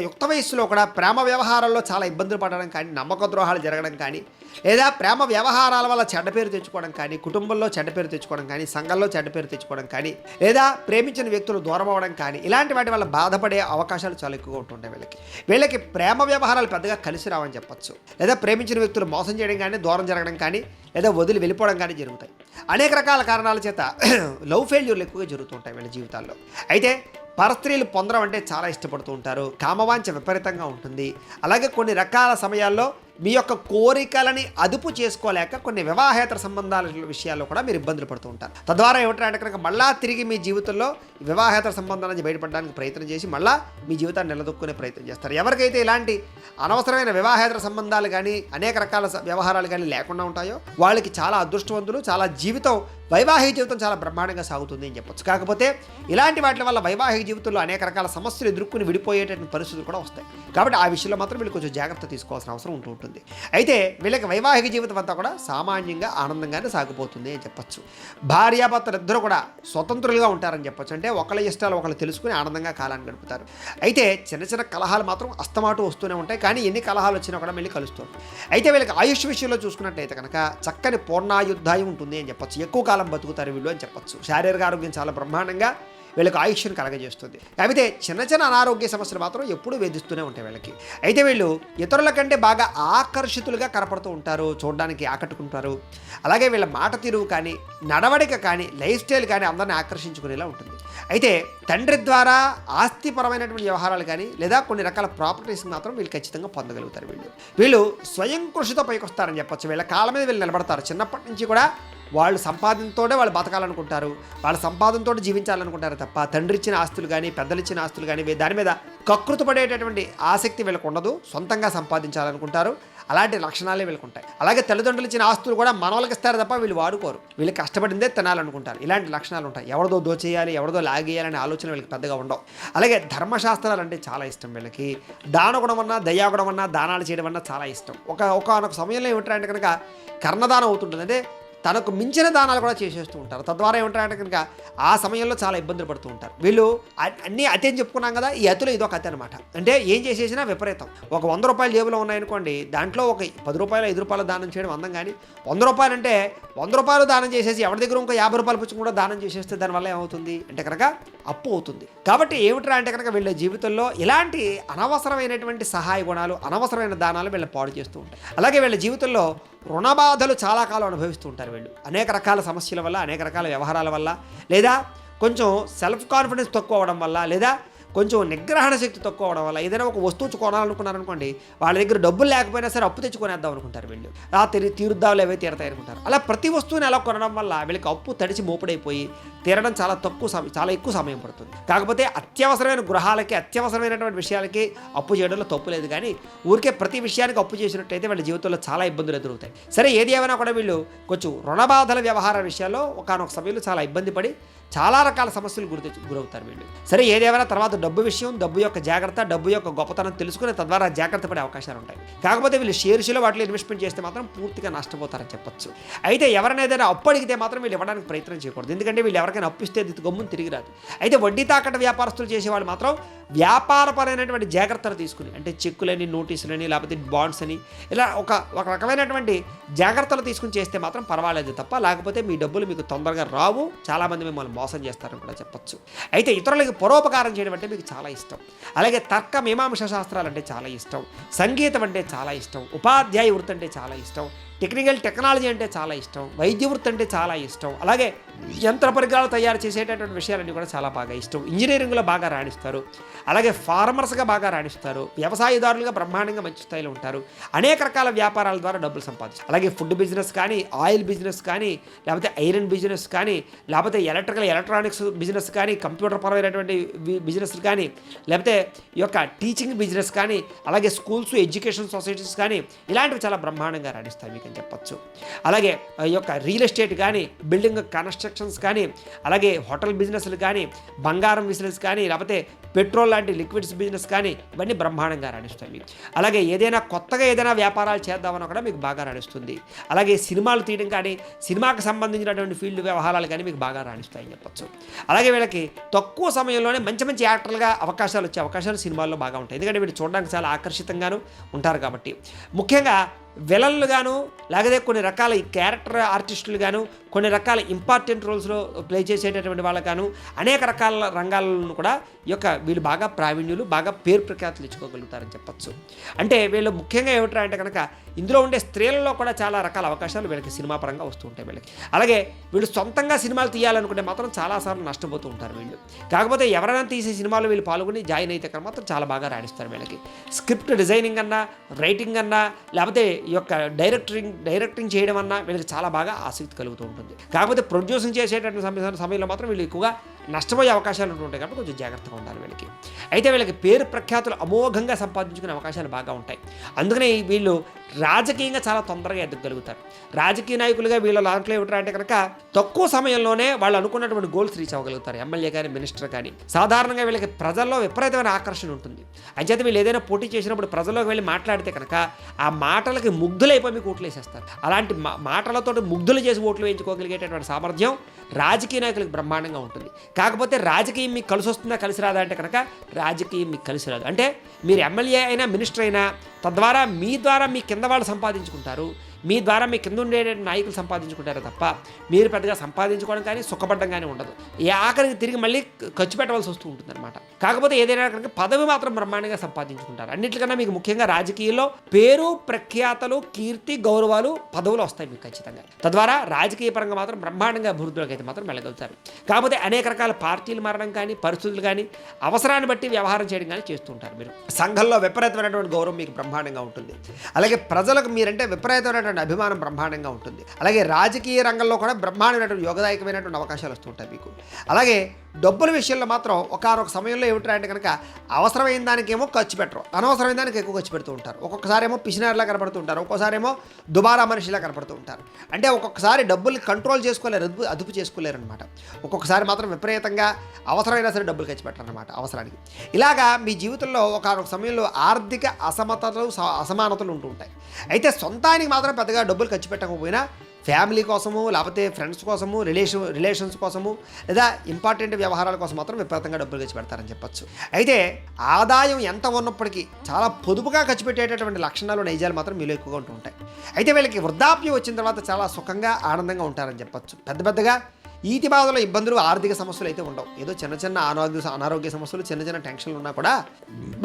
యుక్త వయస్సులో కూడా ప్రేమ వ్యవహారాల్లో చాలా ఇబ్బందులు పడడం కానీ, నమ్మక ద్రోహాలు జరగడం కానీ, లేదా ప్రేమ వ్యవహారాల వల్ల చెడ్డ పేరు తెచ్చుకోవడం కానీ, కుటుంబంలో చెడ్డ పేరు తెచ్చుకోవడం కానీ, సంఘంలో చెడ్డ పేరు తెచ్చుకోవడం కానీ, లేదా ప్రేమించిన వ్యక్తులు దూరం అవ్వడం కానీ, ఇలాంటి వాటి వల్ల బాధపడే అవకాశాలు చాలా ఎక్కువగా ఉంటుంటాయి వీళ్ళకి ప్రేమ వ్యవహారాలు పెద్దగా కలిసి రావని చెప్పచ్చు. లేదా ప్రేమించిన వ్యక్తులు మోసం చేయడం కానీ, దూరం జరగడం కానీ, లేదా వదిలి వెళ్ళిపోవడం కానీ జరుగుతాయి. అనేక రకాల కారణాల చేత లవ్ ఫెయిల్యూర్లు ఎక్కువగా జరుగుతుంటాయి వీళ్ళ జీవితాల్లో. అయితే పరస్త్రీలు పొందడం అంటే చాలా ఇష్టపడుతూ ఉంటారు, కామవాంఛ విపరీతంగా ఉంటుంది. అలాగే కొన్ని రకాల సమయాల్లో మీ యొక్క కోరికలని అదుపు చేసుకోలేక కొన్ని వివాహేతర సంబంధాల విషయాల్లో కూడా మీరు ఇబ్బందులు పడుతూ ఉంటారు. తద్వారా ఏమిటంటే కనుక మళ్ళా తిరిగి మీ జీవితంలో వివాహేతర సంబంధాల నుంచి బయటపడడానికి ప్రయత్నం చేసి మళ్ళా మీ జీవితాన్ని నిలదొక్కునే ప్రయత్నం చేస్తారు. ఎవరికైతే ఇలాంటి అనవసరమైన వివాహేతర సంబంధాలు కానీ, అనేక రకాల వ్యవహారాలు కానీ లేకుండా ఉంటాయో వాళ్ళకి చాలా అదృష్టవంతులు, చాలా వైవాహిక జీవితం చాలా బ్రహ్మాండంగా సాగుతుంది అని చెప్పొచ్చు. కాకపోతే ఇలాంటి వాటి వల్ల వైవాహిక జీవితంలో అనేక రకాల సమస్యలు ఎదుర్కొని విడిపోయేటటువంటి పరిస్థితులు కూడా వస్తాయి. కాబట్టి ఆ విషయంలో మాత్రం వీళ్ళు కొంచెం జాగ్రత్త తీసుకోవాల్సిన అవసరం ఉంటుంది. అయితే వీళ్ళకి వైవాహిక జీవితం అంతా కూడా సామాన్యంగా ఆనందంగానే సాగిపోతుంది అని చెప్పచ్చు. భార్యాభర్తలు ఇద్దరు కూడా స్వతంత్రులుగా ఉంటారని చెప్పచ్చు. అంటే ఒకళ్ళ ఇష్టాలు ఒకళ్ళు తెలుసుకుని ఆనందంగా కాలాన్ని గడుపుతారు. అయితే చిన్న చిన్న కలహాలు మాత్రం అస్తమాటు వస్తూనే ఉంటాయి, కానీ ఎన్ని కలహాలు వచ్చినా కూడా మళ్ళీ కలుస్తారు. అయితే వీళ్ళకి ఆయుష్ విషయంలో చూసుకున్నట్టయితే కనుక చక్కని పూర్ణాయుద్ధాయం ఉంటుంది అని చెప్పచ్చు. ఎక్కువ కాలం బతుకుతారు వీళ్ళు అని చెప్పచ్చు. శారీరక ఆరోగ్యం చాలా బ్రహ్మాండంగా వీళ్ళకి ఆయుష్ను కలగజేస్తుంది. కాకపోతే చిన్న చిన్న అనారోగ్య సమస్యలు మాత్రం ఎప్పుడూ వేధిస్తూనే ఉంటాయి వీళ్ళకి. అయితే వీళ్ళు ఇతరుల కంటే బాగా ఆకర్షితులుగా కనపడుతూ ఉంటారు, చూడడానికి ఆకట్టుకుంటారు. అలాగే వీళ్ళ మాట తీరువు కానీ, నడవడిక కానీ, లైఫ్ స్టైల్ కానీ అందరిని ఆకర్షించుకునేలా ఉంటుంది. అయితే తండ్రి ద్వారా ఆస్తిపరమైనటువంటి వ్యవహారాలు కానీ లేదా కొన్ని రకాల ప్రాపర్టీస్ మాత్రం వీళ్ళు ఖచ్చితంగా పొందగలుగుతారు. వీళ్ళు స్వయం కృషితో పైకి వస్తారని చెప్పచ్చు. వీళ్ళ కాళ్ళ మీద వీళ్ళు నిలబడతారు. చిన్నప్పటి నుంచి కూడా వాళ్ళు సంపాదనతోనే వాళ్ళు బతకాలనుకుంటారు, వాళ్ళ సంపాదనతో జీవించాలనుకుంటారు తప్ప తండ్రి ఇచ్చిన ఆస్తులు కానీ, పెద్దలు ఇచ్చిన ఆస్తులు కానీ దాని మీద కకృతి పడేటటువంటి ఆసక్తి వీళ్ళకు ఉండదు. సొంతంగా సంపాదించాలనుకుంటారు. అలాంటి లక్షణాలే వీళ్ళకు ఉంటాయి. అలాగే తల్లిదండ్రులు ఇచ్చిన ఆస్తులు కూడా మనవలకి ఇస్తారు తప్ప వీళ్ళు వాడుకోరు. వీళ్ళు కష్టపడిందే తినాలనుకుంటారు. ఇలాంటి లక్షణాలు ఉంటాయి. ఎవరిదో దోచేయాలి, ఎవరిదో లాగేయాలనే ఆలోచన వీళ్ళకి పెద్దగా ఉండవు. అలాగే ధర్మశాస్త్రాలు అంటే చాలా ఇష్టం వీళ్ళకి. దానగుణం అన్నా, దయాగుణం అన్నా, దానాలు చేయడం అన్నా చాలా ఇష్టం. ఒక సమయంలో ఏమిటంటే కనుక కర్ణదానం అవుతుంటుంది. అంటే తనకు మించిన దానాలు కూడా చేసేస్తూ ఉంటారు. తద్వారా ఏమంటారంటే కనుక ఆ సమయంలో చాలా ఇబ్బందులు పడుతూ ఉంటారు. వీళ్ళు అన్నీ అతి అని చెప్పుకున్నాం కదా, ఈ అతిలో ఇదొక అతి అనమాట. అంటే ఏం చేసేసినా విపరీతం. ఒక 100 రూపాయలు జేబులో ఉన్నాయనుకోండి, దాంట్లో ఒక 10 రూపాయలు 5 రూపాయలు దానం చేయడం అందం. కానీ 100 రూపాయలు అంటే 100 రూపాయలు దానం చేసేసి ఎవరి దగ్గర ఇంకో 50 రూపాయలు పుచ్చుకు కూడా దానం చేసేస్తే దానివల్ల ఏమవుతుంది అంటే కనుక అప్పు అవుతుంది. కాబట్టి ఏమిట్రా అంటే కనుక వీళ్ళ జీవితంలో ఇలాంటి అనవసరమైనటువంటి సహాయ గుణాలు, అనవసరమైన దానాలు వీళ్ళని పాడు చేస్తూ ఉంటాయి. అలాగే వీళ్ళ జీవితంలో రుణబాధలు చాలా కాలం అనుభవిస్తూ ఉంటారు వీళ్ళు. అనేక రకాల సమస్యల వల్ల, అనేక రకాల వ్యవహారాల వల్ల, లేదా కొంచెం సెల్ఫ్ కాన్ఫిడెన్స్ తక్కువ అవ్వడం వల్ల, లేదా కొంచెం నిగ్రహణ శక్తి తక్కువ అవడం వల్ల ఏదైనా ఒక వస్తువు కొనాలనుకున్నారనుకోండి, వాళ్ళ దగ్గర డబ్బులు లేకపోయినా సరే అప్పు తెచ్చుకొనేద్దాం అనుకుంటారు వీళ్ళు. తీరుద్దావులు ఏవే తీరతాయి అనుకుంటారు. అలా ప్రతి వస్తువుని అలా కొనడం వల్ల వీళ్ళకి అప్పు తడిచి మోపుడైపోయి తీరడం చాలా ఎక్కువ సమయం పడుతుంది. కాకపోతే అత్యవసరమైన గృహాలకి, అత్యవసరమైనటువంటి విషయాలకి అప్పు చేయడంలో తప్పు లేదు. కానీ ఊరికే ప్రతి విషయానికి అప్పు చేసినట్టయితే వాళ్ళ జీవితంలో చాలా ఇబ్బందులు ఎదురవుతాయి. సరే, ఏది ఏమైనా కూడా వీళ్ళు కొంచెం రుణబాధల వ్యవహార విషయాల్లో ఒకానొక సమయంలో చాలా ఇబ్బంది పడి చాలా రకాల సమస్యలు గురవుతారు వీళ్ళు. సరే, ఏదేమైనా తర్వాత డబ్బు విషయం, డబ్బు యొక్క జాగ్రత్త, డబ్బు యొక్క గొప్పతనం తెలుసుకుని తద్వారా జాగ్రత్త పడే అవకాశాలు ఉంటాయి. కాకపోతే వీళ్ళు షేర్స్లో వాటిలో ఇన్వెస్ట్మెంట్ చేస్తే మాత్రం పూర్తిగా నష్టపోతారని చెప్పొచ్చు. అయితే ఎవరైనా ఏదైనా అప్పు అడిగితే మాత్రం వీళ్ళు ఇవ్వడానికి ప్రయత్నం చేయకూడదు. ఎందుకంటే వీళ్ళు ఎవరికైనా అప్పిస్తే ఇది గమ్మును తిరిగి రాదు. అయితే వడ్డీ తాకట్టు వ్యాపారస్తులు చేసేవాళ్ళు మాత్రం వ్యాపారపరమైనటువంటి జాగ్రత్తలు తీసుకుని, అంటే చెక్కులని, నోటీసులని, లేకపోతే బాండ్స్ అని, ఇలా ఒక రకమైనటువంటి జాగ్రత్తలు తీసుకుని చేస్తే మాత్రం పర్వాలేదు తప్ప, లేకపోతే మీ డబ్బులు మీకు తొందరగా రావు. చాలామంది మిమ్మల్ని మోసం చేస్తారని కూడా చెప్పచ్చు. అయితే ఇతరులకి పరోపకారం చేయడం అంటే మీకు చాలా ఇష్టం. అలాగే తర్క మీమాంస శాస్త్రాలు అంటే చాలా ఇష్టం, సంగీతం అంటే చాలా ఇష్టం, ఉపాధ్యాయ వృత్తి అంటే చాలా ఇష్టం, టెక్నాలజీ అంటే చాలా ఇష్టం, వైద్య వృత్తి అంటే చాలా ఇష్టం, అలాగే యంత్ర పరికరాలు తయారు చేసేటటువంటి విషయాలన్నీ కూడా చాలా బాగా ఇష్టం. ఇంజనీరింగ్లో బాగా రాణిస్తారు, అలాగే ఫార్మర్స్గా బాగా రాణిస్తారు, వ్యవసాయదారులుగా బ్రహ్మాండంగా మంచి స్థాయిలో ఉంటారు, అనేక రకాల వ్యాపారాల ద్వారా డబ్బులు సంపాదిస్తారు. అలాగే ఫుడ్ బిజినెస్ కానీ, ఆయిల్ బిజినెస్ కానీ, లేకపోతే ఐరన్ బిజినెస్ కానీ, లేకపోతే ఎలక్ట్రానిక్స్ బిజినెస్ కానీ, కంప్యూటర్ పరమైనటువంటి బిజినెస్ కానీ, లేకపోతే ఈ యొక్క టీచింగ్ బిజినెస్ కానీ, అలాగే స్కూల్స్, ఎడ్యుకేషన్ సొసైటీస్ కానీ, ఇలాంటివి చాలా బ్రహ్మాండంగా రాణిస్తాయి మీకు అని చెప్పచ్చు. అలాగే ఈ యొక్క రియల్ ఎస్టేట్ కానీ, బిల్డింగ్ కన్స్ట్రక్షన్స్ కానీ, అలాగే హోటల్ బిజినెస్లు కానీ, బంగారం బిజినెస్ కానీ, లేకపోతే పెట్రోల్ లాంటి లిక్విడ్స్ బిజినెస్ కానీ, ఇవన్నీ బ్రహ్మాండంగా రాణిస్తాయి మీకు. అలాగే కొత్తగా ఏదైనా వ్యాపారాలు చేద్దామన్నా కూడా మీకు బాగా రాణిస్తుంది. అలాగే సినిమాలు తీయడం కానీ, సినిమాకి సంబంధించినటువంటి ఫీల్డ్ వ్యవహారాలు కానీ మీకు బాగా రాణిస్తాయని చెప్పచ్చు. అలాగే వీళ్ళకి తక్కువ సమయంలోనే మంచి మంచి యాక్టర్లుగా అవకాశాలు వచ్చే అవకాశాలు సినిమాల్లో బాగా ఉంటాయి. ఎందుకంటే వీళ్ళు చూడడానికి చాలా ఆకర్షితంగాను ఉంటారు కాబట్టి. ముఖ్యంగా విలన్లు గాను, లేకపోతే కొన్ని రకాల క్యారెక్టర్ ఆర్టిస్టులు గాను, కొన్ని రకాల ఇంపార్టెంట్ రోల్స్లో ప్లే చేసేటటువంటి వాళ్ళగాను, అనేక రకాల రంగాలను కూడా వీళ్ళు బాగా ప్రావీణ్యులు, బాగా పేరు ప్రఖ్యాతులు ఇచ్చుకోగలుగుతారని చెప్పచ్చు. అంటే వీళ్ళు ముఖ్యంగా ఏమిట్రా అంటే కనుక ఇందులో ఉండే స్త్రీలలో కూడా చాలా రకాల అవకాశాలు వీళ్ళకి సినిమా పరంగా వస్తూ ఉంటాయి వీళ్ళకి. అలాగే వీళ్ళు సొంతంగా సినిమాలు తీయాలనుకుంటే మాత్రం చాలాసార్లు నష్టపోతూ ఉంటారు వీళ్ళు. కాకపోతే ఎవరైనా తీసే సినిమాలో వీళ్ళు పాల్గొని జాయిన్ అయితే కనుక మాత్రం చాలా బాగా రాణిస్తారు వీళ్ళకి. స్క్రిప్ట్ డిజైనింగ్ అన్నా, రైటింగ్ అన్నా, లేకపోతే ఈ యొక్క డైరెక్టింగ్ చేయడం అన్నా వీళ్ళకి చాలా బాగా ఆసక్తి కలుగుతూ ఉంటుంది. కాకపోతే ప్రొడ్యూసింగ్ చేసేటటువంటి సమయంలో మాత్రం వీళ్ళు ఎక్కువగా నష్టపోయే అవకాశాలు ఉంటుంటాయి కాబట్టి కొంచెం జాగ్రత్తగా ఉండాలి వీళ్ళకి. అయితే వీళ్ళకి పేరు ప్రఖ్యాతులు అమోఘంగా సంపాదించుకునే అవకాశాలు బాగా ఉంటాయి. అందుకనే వీళ్ళు రాజకీయంగా చాలా తొందరగా ఎదగలుగుతారు. రాజకీయ నాయకులుగా వీళ్ళ దాంట్లో ఏమిటంటే కనుక తక్కువ సమయంలోనే వాళ్ళు అనుకున్నటువంటి గోల్స్ రీచ్ అవ్వగలుగుతారు. ఎమ్మెల్యే కానీ, మినిస్టర్ కానీ. సాధారణంగా వీళ్ళకి ప్రజల్లో విపరీతమైన ఆకర్షణ ఉంటుంది. అంచేత వీళ్ళు ఏదైనా పోటీ చేసినప్పుడు ప్రజల్లోకి వెళ్ళి మాట్లాడితే కనుక ఆ మాటలకి ముగ్ధులైపోయి మీకు ఓట్లు వేసేస్తారు. అలాంటి మాటలతో ముగ్ధులు చేసి ఓట్లు వేయించుకోగలిగేటటువంటి సామర్థ్యం రాజకీయ నాయకులకు బ్రహ్మాండంగా ఉంటుంది. కాకపోతే రాజకీయం మీకు కలిసి వస్తుందా, కలిసి రాదా అంటే కనుక రాజకీయం మీకు కలిసి రాదు. అంటే మీరు ఎమ్మెల్యే అయినా, మినిస్టర్ అయినా, తద్వారా మీ ద్వారా మీ కింద వాళ్ళు సంపాదించుకుంటారు, మీ ద్వారా మీ కింద ఉండే నాయకులు సంపాదించుకుంటారు తప్ప మీరు పెద్దగా సంపాదించుకోవడం కానీ, సుఖపడడం కానీ ఉండదు. ఈ ఆఖరికి తిరిగి మళ్ళీ ఖర్చు పెట్టవలసి వస్తూ ఉంటుంది అనమాట. కాకపోతే ఏదైనా కనుక పదవి మాత్రం బ్రహ్మాండంగా సంపాదించుకుంటారు. అన్నింటికన్నా మీకు ముఖ్యంగా రాజకీయాల్లో పేరు, ప్రఖ్యాతలు, కీర్తి, గౌరవాలు, పదవులు వస్తాయి మీకు ఖచ్చితంగా. తద్వారా రాజకీయ పరంగా మాత్రం బ్రహ్మాండంగా అభివృద్ధిలోకి అయితే మాత్రం వెళ్ళగలుగుతారు. కాకపోతే అనేక రకాల పార్టీలు మారడం కానీ, పరిస్థితులు కానీ, అవసరాన్ని బట్టి వ్యవహారం చేయడం కానీ చేస్తూ ఉంటారు మీరు. సంఘంలో విపరీతమైనటువంటి గౌరవం మీకు బ్రహ్మాండంగా ఉంటుంది. అలాగే ప్రజలకు మీరంటే విపరీతమైనటువంటి అభిమానం బ్రహ్మాండంగా ఉంటుంది. అలాగే రాజకీయ రంగంలో కూడా బ్రహ్మాండమైనటువంటి యోగదాయకమైనటువంటి అవకాశాలు వస్తుంటాయి మీకు. అలాగే డబ్బుల విషయంలో మాత్రం ఒకనొక సమయంలో ఏమిటంటే కనుక అవసరమైన దానికేమో ఖర్చు పెట్టరు, అనవసరమైన దానికి ఎక్కువ ఖర్చు పెడుతూ ఉంటారు. ఒక్కొక్కసారి ఏమో పిసినారిలా కనపడుతూ ఉంటారు, ఒక్కోసారి ఏమో దుబారా మనిషిలా కనపడుతూ ఉంటారు. అంటే ఒక్కొక్కసారి డబ్బుల్ని కంట్రోల్ చేసుకోలేరు, అదుపు చేసుకోలేరు అనమాట. ఒక్కొక్కసారి మాత్రం విపరీతంగా అవసరమైనా సరే డబ్బులు ఖర్చు పెట్టరు అనమాట అవసరానికి. ఇలాగా మీ జీవితంలో ఒకనొక సమయంలో ఆర్థిక అసమానతలు ఉంటూ ఉంటాయి. అయితే సొంతానికి మాత్రం పెద్దగా డబ్బులు ఖర్చు పెట్టకపోయినా ఫ్యామిలీ కోసము, లేకపోతే ఫ్రెండ్స్ కోసము, రిలేషన్స్ కోసము, లేదా ఇంపార్టెంట్ వ్యవహారాల కోసం మాత్రం విపరీతంగా డబ్బులు ఖర్చు పెడతారని చెప్పొచ్చు. అయితే ఆదాయం ఎంత ఉన్నప్పటికీ చాలా పొదుపుగా ఖర్చు పెట్టేటటువంటి లక్షణాలు, నైజాలు మాత్రం మీలో ఎక్కువగా ఉంటూ ఉంటాయి. అయితే వీళ్ళకి వృద్ధాప్యం వచ్చిన తర్వాత చాలా సుఖంగా, ఆనందంగా ఉంటారని చెప్పొచ్చు. పెద్దగా ఈతి బాధల ఇబ్బందులు, ఆర్థిక సమస్యలు అయితే ఉండవు. ఏదో చిన్న అనారోగ్య సమస్యలు, చిన్న టెన్షన్లు ఉన్నా కూడా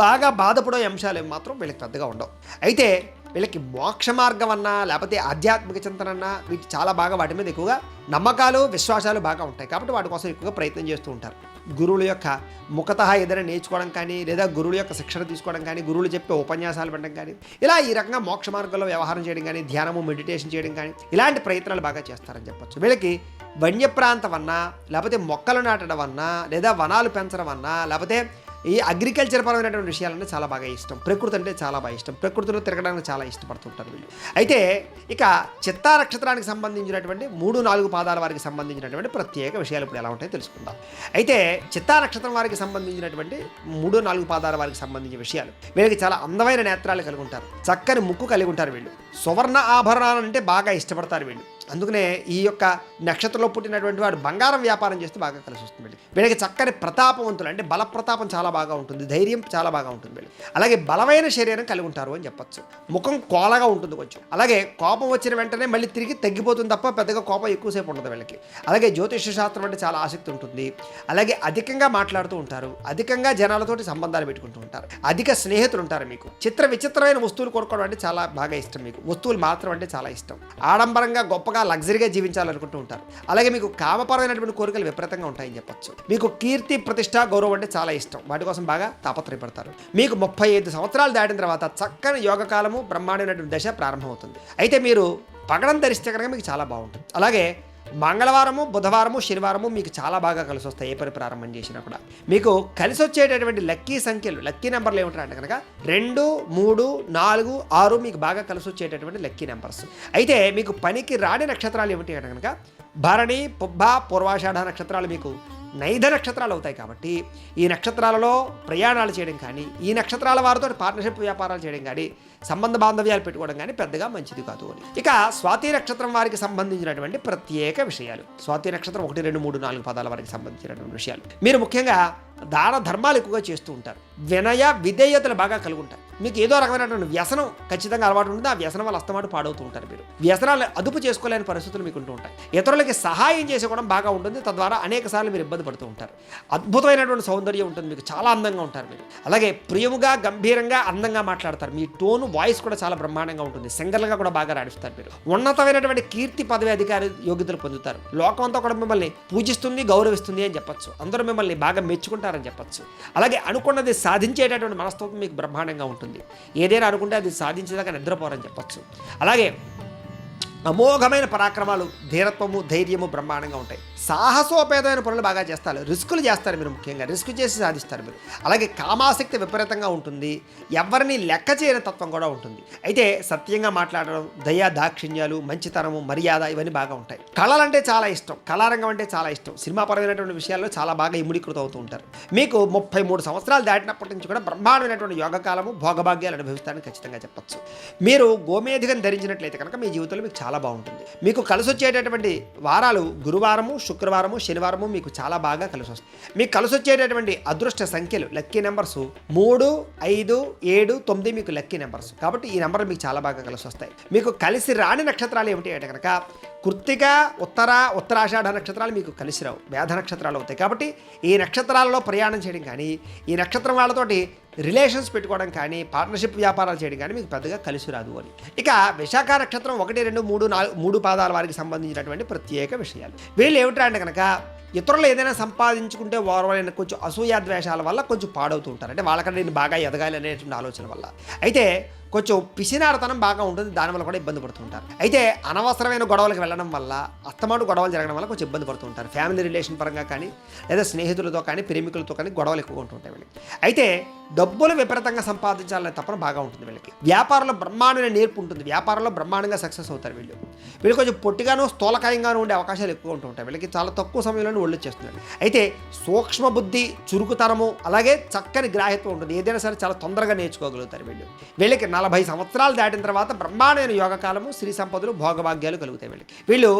బాగా బాధపడే అంశాలు మాత్రం వీళ్ళకి పెద్దగా ఉండవు. అయితే వీళ్ళకి మోక్ష మార్గం అన్నా, లేకపోతే ఆధ్యాత్మిక చింతన అన్నా, వీటి చాలా బాగా వాటి మీద ఎక్కువగా నమ్మకాలు, విశ్వాసాలు బాగా ఉంటాయి. కాబట్టి వాటి కోసం ఎక్కువగా ప్రయత్నం చేస్తూ ఉంటారు. గురువుల యొక్క ముఖతః ఏదైనా నేర్చుకోవడం కానీ, లేదా గురువుల యొక్క శిక్షణ తీసుకోవడం కానీ, గురువులు చెప్పే ఉపన్యాసాలు వినడం కానీ, ఇలా ఈ రకంగా మోక్ష మార్గంలో వ్యవహారం చేయడం కానీ, ధ్యానము, మెడిటేషన్ చేయడం కానీ, ఇలాంటి ప్రయత్నాలు బాగా చేస్తారని చెప్పొచ్చు. వీళ్ళకి వన్యప్రాంతం అన్నా, లేకపోతే మొక్కలు నాటడం అన్నా, లేదా వనాలు పెంచడం అన్నా, లేకపోతే ఈ అగ్రికల్చర్ పరమైనటువంటి విషయాలన్నీ చాలా బాగా ఇష్టం. ప్రకృతి అంటే చాలా బాగా ఇష్టం. ప్రకృతిలో తిరగడానికి చాలా ఇష్టపడుతుంటారు వీళ్ళు. అయితే ఇక చిత్తా నక్షత్రానికి సంబంధించినటువంటి 3-4 పాదాల వారికి సంబంధించినటువంటి ప్రత్యేక విషయాలు ఇప్పుడు ఎలా ఉంటాయో తెలుసుకుందాం. అయితే చిత్తా నక్షత్రం వారికి సంబంధించినటువంటి 3-4 పాదాల వారికి సంబంధించిన విషయాలు, వీళ్ళకి చాలా అందమైన నేత్రాలు కలిగి ఉంటారు, చక్కని ముక్కు కలిగి ఉంటారు వీళ్ళు, సువర్ణ ఆభరణాలు అంటే బాగా ఇష్టపడతారు వీళ్ళు. అందుకనే ఈ యొక్క నక్షత్రంలో పుట్టినటువంటి వాడు బంగారం వ్యాపారం చేస్తే బాగా కలిసి వస్తుంది. వీళ్ళకి చక్కని ప్రతాపవంతులు అంటే బల ప్రతాపం చాలా బాగా ఉంటుంది, ధైర్యం చాలా బాగా ఉంటుంది వీళ్ళు. అలాగే బలమైన శరీరం కలిగి ఉంటారు అని చెప్పచ్చు. ముఖం కోలగా ఉంటుంది కొంచెం. అలాగే కోపం వచ్చిన వెంటనే మళ్ళీ తిరిగి తగ్గిపోతుంది తప్ప పెద్దగా కోపం ఎక్కువసేపు ఉండదు వీళ్ళకి. అలాగే జ్యోతిష శాస్త్రం అంటే చాలా ఆసక్తి ఉంటుంది. అలాగే అధికంగా మాట్లాడుతూ ఉంటారు, అధికంగా జనాలతోటి సంబంధాలు పెట్టుకుంటూ ఉంటారు, అధిక స్నేహితులు ఉంటారు. మీకు విచిత్రమైన వస్తువులు కొనుక్కోవడం అంటే చాలా బాగా ఇష్టం. మీకు వస్తువులు మాత్రం అంటే చాలా ఇష్టం. ఆడంబరంగా గొప్పగా లగ్జరీగా జీవించాలనుకుంటూ ఉంటారు. అలాగే మీకు కామపరమైనటువంటి కోరికలు విపరీతంగా ఉంటాయని చెప్పచ్చు. మీకు కీర్తి, ప్రతిష్ట, గౌరవం అంటే చాలా ఇష్టం. వాటి కోసం బాగా తాపత్రయపడతారు. మీకు 35 సంవత్సరాలు దాటిన తర్వాత చక్కని యోగకాలము, బ్రహ్మాండమైనటువంటి దశ ప్రారంభమవుతుంది. అయితే మీరు పగడం ధరిస్తే కనుక మీకు చాలా బాగుంటుంది. అలాగే మంగళవారము, బుధవారము, శనివారము మీకు చాలా బాగా కలిసి వస్తాయి. ఏ పని ప్రారంభం చేసినా కూడా మీకు కలిసి వచ్చేటటువంటి లక్కీ సంఖ్యలు, లక్కీ నెంబర్లు ఏమిటంటే కనుక 2, 3, 4, 6 మీకు బాగా కలిసి వచ్చేటటువంటి లక్కీ నెంబర్స్. అయితే మీకు పనికి రాని నక్షత్రాలు ఏమిటి అంటే కనుక భరణి, పుబ్బ, పూర్వాషాఢ నక్షత్రాలు మీకు నైధ నక్షత్రాలు అవుతాయి. కాబట్టి ఈ నక్షత్రాలలో ప్రయాణాలు చేయడం కానీ, ఈ నక్షత్రాల వారితో పార్ట్నర్షిప్ వ్యాపారాలు చేయడం కానీ, సంబంధ బాంధవ్యాలు పెట్టుకోవడం కానీ పెద్దగా మంచిది కాదు అని. ఇక స్వాతి నక్షత్రం వారికి సంబంధించినటువంటి ప్రత్యేక విషయాలు. స్వాతి నక్షత్రం 1, 2, 3, 4 పదాల వారికి సంబంధించినటువంటి విషయాలు. మీరు ముఖ్యంగా దాన ధర్మాలు ఎక్కువగా చేస్తూ ఉంటారు. వినయ విధేయతలు బాగా కలిగి ఉంటారు. మీకు ఏదో రకమైనటువంటి వ్యసనం ఖచ్చితంగా అలవాటు ఉంటుంది. ఆ వ్యసనం వల్ల అస్తమాటు పాడవుతూ ఉంటారు. మీరు వ్యసనాలు అదుపు చేసుకోలేని పరిస్థితులు మీకు ఉంటూ ఉంటాయి. ఇతరులకి సహాయం చేసుకోవడం బాగా ఉంటుంది. తద్వారా అనేక సార్లు మీరు ఇబ్బంది పడుతూ ఉంటారు. అద్భుతమైనటువంటి సౌందర్యం ఉంటుంది. మీకు చాలా అందంగా ఉంటారు మీరు. అలాగే ప్రియముగా, గంభీరంగా, అందంగా మాట్లాడతారు. మీ టోను, వాయిస్ కూడా చాలా బ్రహ్మాండంగా ఉంటుంది. సింగర్లుగా కూడా బాగా రాణిస్తారు మీరు. ఉన్నతమైనటువంటి కీర్తి, పదవి, అధికార యోగ్యతలు పొందుతారు. లోకం అంతా కూడా మిమ్మల్ని పూజిస్తుంది, గౌరవిస్తుంది అని చెప్పచ్చు. అందరూ మిమ్మల్ని బాగా మెచ్చుకుంటారని చెప్పచ్చు. అలాగే అనుకున్నది సాధించేటటువంటి మనస్తత్వం మీకు బ్రహ్మాండంగా ఉంటుంది. ఏదైనా అనుకుంటే అది సాధించేదాకా నిద్రపోరని చెప్పచ్చు. అలాగే అమోఘమైన పరాక్రమాలు, ధీరత్వము, ధైర్యము బ్రహ్మాండంగా ఉంటాయి. సాహసోపేతమైన పనులు బాగా చేస్తారు. రిస్కులు చేస్తారు మీరు. ముఖ్యంగా రిస్క్ చేసి సాధిస్తారు మీరు. అలాగే కామాసక్తి విపరీతంగా ఉంటుంది. ఎవరిని లెక్క చేయని తత్వం కూడా ఉంటుంది. అయితే సత్యంగా మాట్లాడడం, దయా దాక్షిణ్యాలు, మంచితనము, మర్యాద ఇవన్నీ బాగా ఉంటాయి. కళలంటే చాలా ఇష్టం, కళారంగం అంటే చాలా ఇష్టం. సినిమాపరమైనటువంటి విషయాల్లో చాలా బాగా ఇముడీకృతం అవుతూ ఉంటారు. మీకు 33 సంవత్సరాలు దాటినప్పటి నుంచి కూడా బ్రహ్మాండమైనటువంటి యోగకాలము, భోగభాగ్యాలు అనుభవిస్తారని ఖచ్చితంగా చెప్పచ్చు. మీరు గోమేధికం ధరించినట్లయితే కనుక మీ జీవితంలో మీకు చాలా బాగుంటుంది. మీకు కలిసి వచ్చేటటువంటి వారాలు గురువారము, శుక్రవారము, శనివారము మీకు చాలా బాగా కలిసి వస్తాయి. మీకు కలిసి వచ్చేటటువంటి అదృష్ట సంఖ్యలు, లక్కీ నెంబర్స్ 3, 5, 7, 9 మీకు లక్కీ నెంబర్స్. కాబట్టి ఈ నెంబర్లు మీకు చాలా బాగా కలిసి వస్తాయి. మీకు కలిసి రాని నక్షత్రాలు ఏమిటి అంటే కనుక కృత్తిక, ఉత్తరాషాఢ నక్షత్రాలు మీకు కలిసి రావు, వేధ నక్షత్రాలు అవుతాయి. కాబట్టి ఈ నక్షత్రాలలో ప్రయాణం చేయడం కానీ, ఈ నక్షత్రం వాళ్ళతోటి రిలేషన్స్ పెట్టుకోవడం కానీ, పార్ట్నర్షిప్ వ్యాపారాలు చేయడం కానీ మీకు పెద్దగా కలిసి రాదు అని. ఇక విశాఖ నక్షత్రం 1, 2, 3, 4, 3 పాదాల వారికి సంబంధించినటువంటి ప్రత్యేక విషయాలు. వీళ్ళు ఏమిటంటే అంటే కనుక ఇతరులు ఏదైనా సంపాదించుకుంటే వారైనా కొంచెం అసూయాద్వేషాల వల్ల కొంచెం పాడవుతూ ఉంటారు. అంటే వాళ్ళకంటే నేను బాగా ఎదగాలి అనేటువంటి ఆలోచన వల్ల. అయితే కొంచెం పిసినారతనం బాగా ఉంటుంది. దానివల్ల కూడా ఇబ్బంది పడుతుంటారు. అయితే అనవసరమైన గొడవలకు వెళ్ళడం వల్ల, అస్తమాటు గొడవలు జరగడం వల్ల కొంచెం ఇబ్బంది పడుతుంటారు. ఫ్యామిలీ రిలేషన్ పరంగా కానీ, లేదా స్నేహితులతో కానీ, ప్రేమికులతో కానీ గొడవలు ఎక్కువగా ఉంటుంటాయి వీళ్ళకి. అయితే డబ్బులు విపరీతంగా సంపాదించాలనే తప్పన బాగా ఉంటుంది వీళ్ళకి. వ్యాపారంలో బ్రహ్మాండమైన నేర్పు ఉంటుంది. వ్యాపారంలో బ్రహ్మాండంగా సక్సెస్ అవుతారు వీళ్ళు. వీళ్ళు కొంచెం పొట్టిగాను, స్థూలకాయంగాను ఉండే అవకాశాలు ఎక్కువ ఉంటూ ఉంటాయి. వీళ్ళకి చాలా తక్కువ సమయంలోనే ఒళ్ళు చేస్తున్నారు. అయితే సూక్ష్మ బుద్ధి, చురుకుతనము, అలాగే చక్కని గ్రాహ్యత్వం ఉంటుంది. ఏదైనా సరే చాలా తొందరగా నేర్చుకోగలుగుతారు వీళ్ళు. వీళ్ళకి 40 సంవత్సరాలు దాటిన తర్వాత బ్రహ్మాండమైన యోగకాలము, స్త్రీ సంపదలు, భోగభాగ్యాలు కలుగుతాయి వీళ్ళు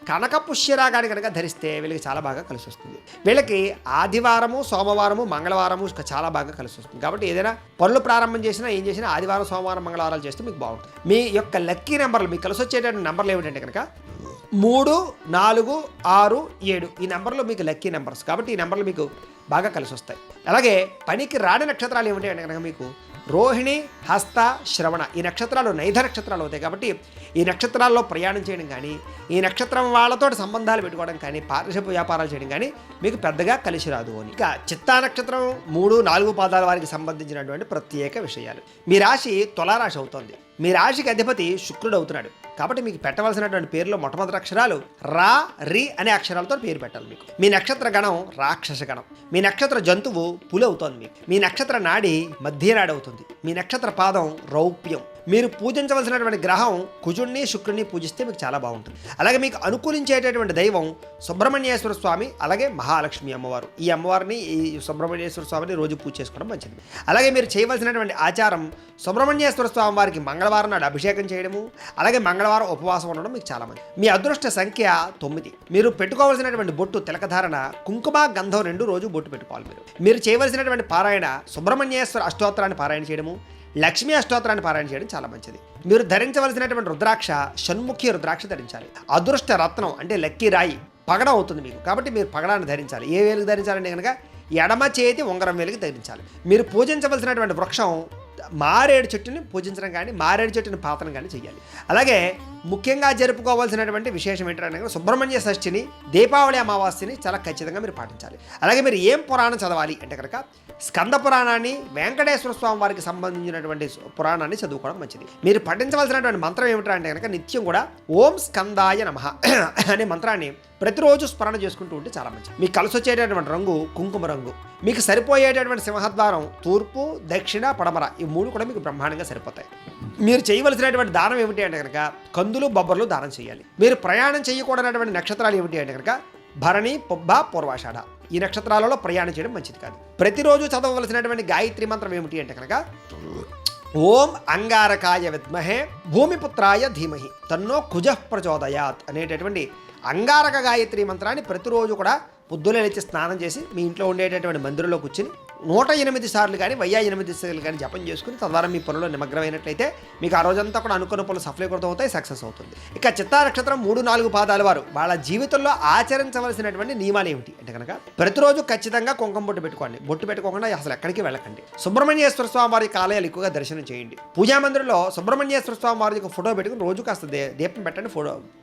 కనక పుష్యరాగాన్ని కనుక ధరిస్తే వీళ్ళకి చాలా బాగా కలిసి వస్తుంది. వీళ్ళకి ఆదివారము, సోమవారము, మంగళవారము చాలా బాగా కలిసి వస్తుంది. కాబట్టి ఏదైనా పనులు ప్రారంభం చేసినా ఏం చేసినా ఆదివారం, సోమవారం, మంగళవారాలు చేస్తే మీకు బాగుంటుంది. మీ యొక్క లక్కీ నెంబర్లు, మీకు కలిసి వచ్చేటువంటి నెంబర్లు ఏమిటంటే కనుక 3, 4, 6, 7 ఈ నెంబర్లు మీకు లక్కీ నెంబర్స్. కాబట్టి ఈ నెంబర్లు మీకు బాగా కలిసి వస్తాయి. అలాగే పనికి రాని నక్షత్రాలు ఏమిటి అంటే కనుక మీకు రోహిణి, హస్త, శ్రవణ ఈ నక్షత్రాలు నైధ నక్షత్రాలు అవుతాయి. కాబట్టి ఈ నక్షత్రాల్లో ప్రయాణం చేయడం కానీ, ఈ నక్షత్రం వాళ్ళతో సంబంధాలు పెట్టుకోవడం కానీ, పారిశ్రామిక వ్యాపారాలు చేయడం కానీ మీకు పెద్దగా కలిసి రాదు అని. ఇక చిత్తా నక్షత్రం 3, 4 పాదాల వారికి సంబంధించినటువంటి ప్రత్యేక విషయాలు. మీ రాశి తులారాశి అవుతుంది. మీ రాశికి అధిపతి శుక్రుడు అవుతున్నాడు. కాబట్టి మీకు పెట్టవలసినటువంటి పేరులో మొట్టమొదటి అక్షరాలు రా, రి అనే అక్షరాలతో పేరు పెట్టాలి. మీకు మీ నక్షత్ర గణం రాక్షస గణం. మీ నక్షత్ర జంతువు పులి అవుతుంది. మీకు మీ నక్షత్ర నాడి మధ్యనాడి అవుతుంది. మీ నక్షత్ర పాదం రౌప్యం. మీరు పూజించవలసినటువంటి గ్రహం కుజుడిని, శుక్రుడిని పూజిస్తే మీకు చాలా బాగుంటుంది. అలాగే మీకు అనుకూలించేటటువంటి దైవం సుబ్రహ్మణ్యేశ్వర స్వామి, అలాగే మహాలక్ష్మి అమ్మవారు. ఈ అమ్మవారిని, ఈ సుబ్రహ్మణ్యేశ్వర స్వామిని రోజు పూజ చేసుకోవడం మంచిది. అలాగే మీరు చేయవలసినటువంటి ఆచారం సుబ్రహ్మణ్యేశ్వర స్వామి వారికి మంగళవారం నాడు అభిషేకం చేయడము, అలాగే మంగళవారం ఉపవాసం ఉండడం మీకు చాలా మంచిది. మీ అదృష్ట సంఖ్య 9. మీరు పెట్టుకోవాల్సినటువంటి బొట్టు తిలకధారణ, కుంకుమ, గంధం 2 రోజు బొట్టు పెట్టుకోవాలి. మీరు చేయవలసినటువంటి పారాయణ సుబ్రహ్మణ్యేశ్వర అష్టోత్తరాన్ని పారాయణ చేయడము, లక్ష్మీ అష్టోత్తరాన్ని పారాయణ చేయడం చాలా మంచిది. మీరు ధరించవలసినటువంటి రుద్రాక్ష షణ్ముఖి రుద్రాక్ష ధరించాలి. అదృష్ట రత్నం అంటే లక్కీ రాయి పగడం అవుతుంది మీకు. కాబట్టి మీరు పగడాన్ని ధరించాలి. ఏ వేలుకు ధరించాలంటే కనుక ఎడమ చేతి ఉంగరం వేలుకి ధరించాలి. మీరు పూజించవలసినటువంటి వృక్షం మారేడు చెట్టుని పూజించడం కానీ, మారేడు చెట్టుని పాతనం కానీ చేయాలి. అలాగే ముఖ్యంగా జరుపుకోవాల్సినటువంటి విశేషం ఏంటంటే సుబ్రహ్మణ్య షష్ఠిని, దీపావళి అమావాస్యని చాలా ఖచ్చితంగా మీరు పాటించాలి. అలాగే మీరు ఏం పురాణం చదవాలి అంటే కనుక స్కంద పురాణాన్ని, వెంకటేశ్వర స్వామి వారికి సంబంధించినటువంటి పురాణాన్ని చదువుకోవడం మంచిది. మీరు పఠించవలసినటువంటి మంత్రం ఏమిటంటే కనుక నిత్యం కూడా ఓం స్కందాయ నమః అనే మంత్రాన్ని ప్రతిరోజు స్మరణ చేసుకుంటూ ఉంటే చాలా మంచిది. మీకు కలిసి వచ్చేటటువంటి రంగు కుంకుమ రంగు. మీకు సరిపోయేటటువంటి సింహద్వారం తూర్పు, దక్షిణ, పడమర ఈ 3 కూడా మీకు బ్రహ్మాండంగా సరిపోతాయి. మీరు చేయవలసినటువంటి దానం ఏమిటి అంటే కనుక కందులు, బొబ్బర్లు దానం చేయాలి. మీరు ప్రయాణం చేయకూడనటువంటి నక్షత్రాలు ఏమిటి అంటే కనుక భరణి, పుబ్బ, పూర్వాషాఢ ఈ నక్షత్రాలలో ప్రయాణం చేయడం మంచిది కాదు. ప్రతిరోజు చదవవలసినటువంటి గాయత్రి మంత్రం ఏమిటి అంటే కనుక ఓం అంగారకాయ విద్మహే భూమిపుత్రాయ ధీమహి తన్నో కుజః ప్రచోదయాత్ అనేటటువంటి అంగారక గాయత్రి మంత్రాన్ని ప్రతిరోజు కూడా పొద్దున లేచి స్నానం చేసి మీ ఇంట్లో ఉండేటటువంటి మందిరంలో కూర్చుని 108 సార్లు కానీ 1008 సార్లు కానీ జపం చేసుకుని తద్వారా మీ పనుల్లో నిమగ్నమైనట్లయితే మీకు ఆ రోజంతా కూడా అనుకున్న పనులు సఫలీకృతం అవుతాయి, సక్సెస్ అవుతుంది. ఇక చిత్తా నక్షత్రం 3, 4 పాదాల వారు వాళ్ళ జీవితంలో ఆచరించవలసినటువంటి నియమాలు ఏమిటి అంటే కనుక ప్రతిరోజు ఖచ్చితంగా కుంకుమ బొట్టు పెట్టుకోండి. బొట్టు పెట్టుకోకుండా అసలు ఎక్కడికి వెళ్ళకండి. సుబ్రహ్మణ్యేశ్వర స్వామి వారి ఆలయాలు ఎక్కువగా దర్శనం చేయండి. పూజా మందిరంలో సుబ్రహ్మణ్యేశ్వర స్వామి వారి ఫోటో పెట్టుకుని రోజు కాస్త దీపం పెట్టండి,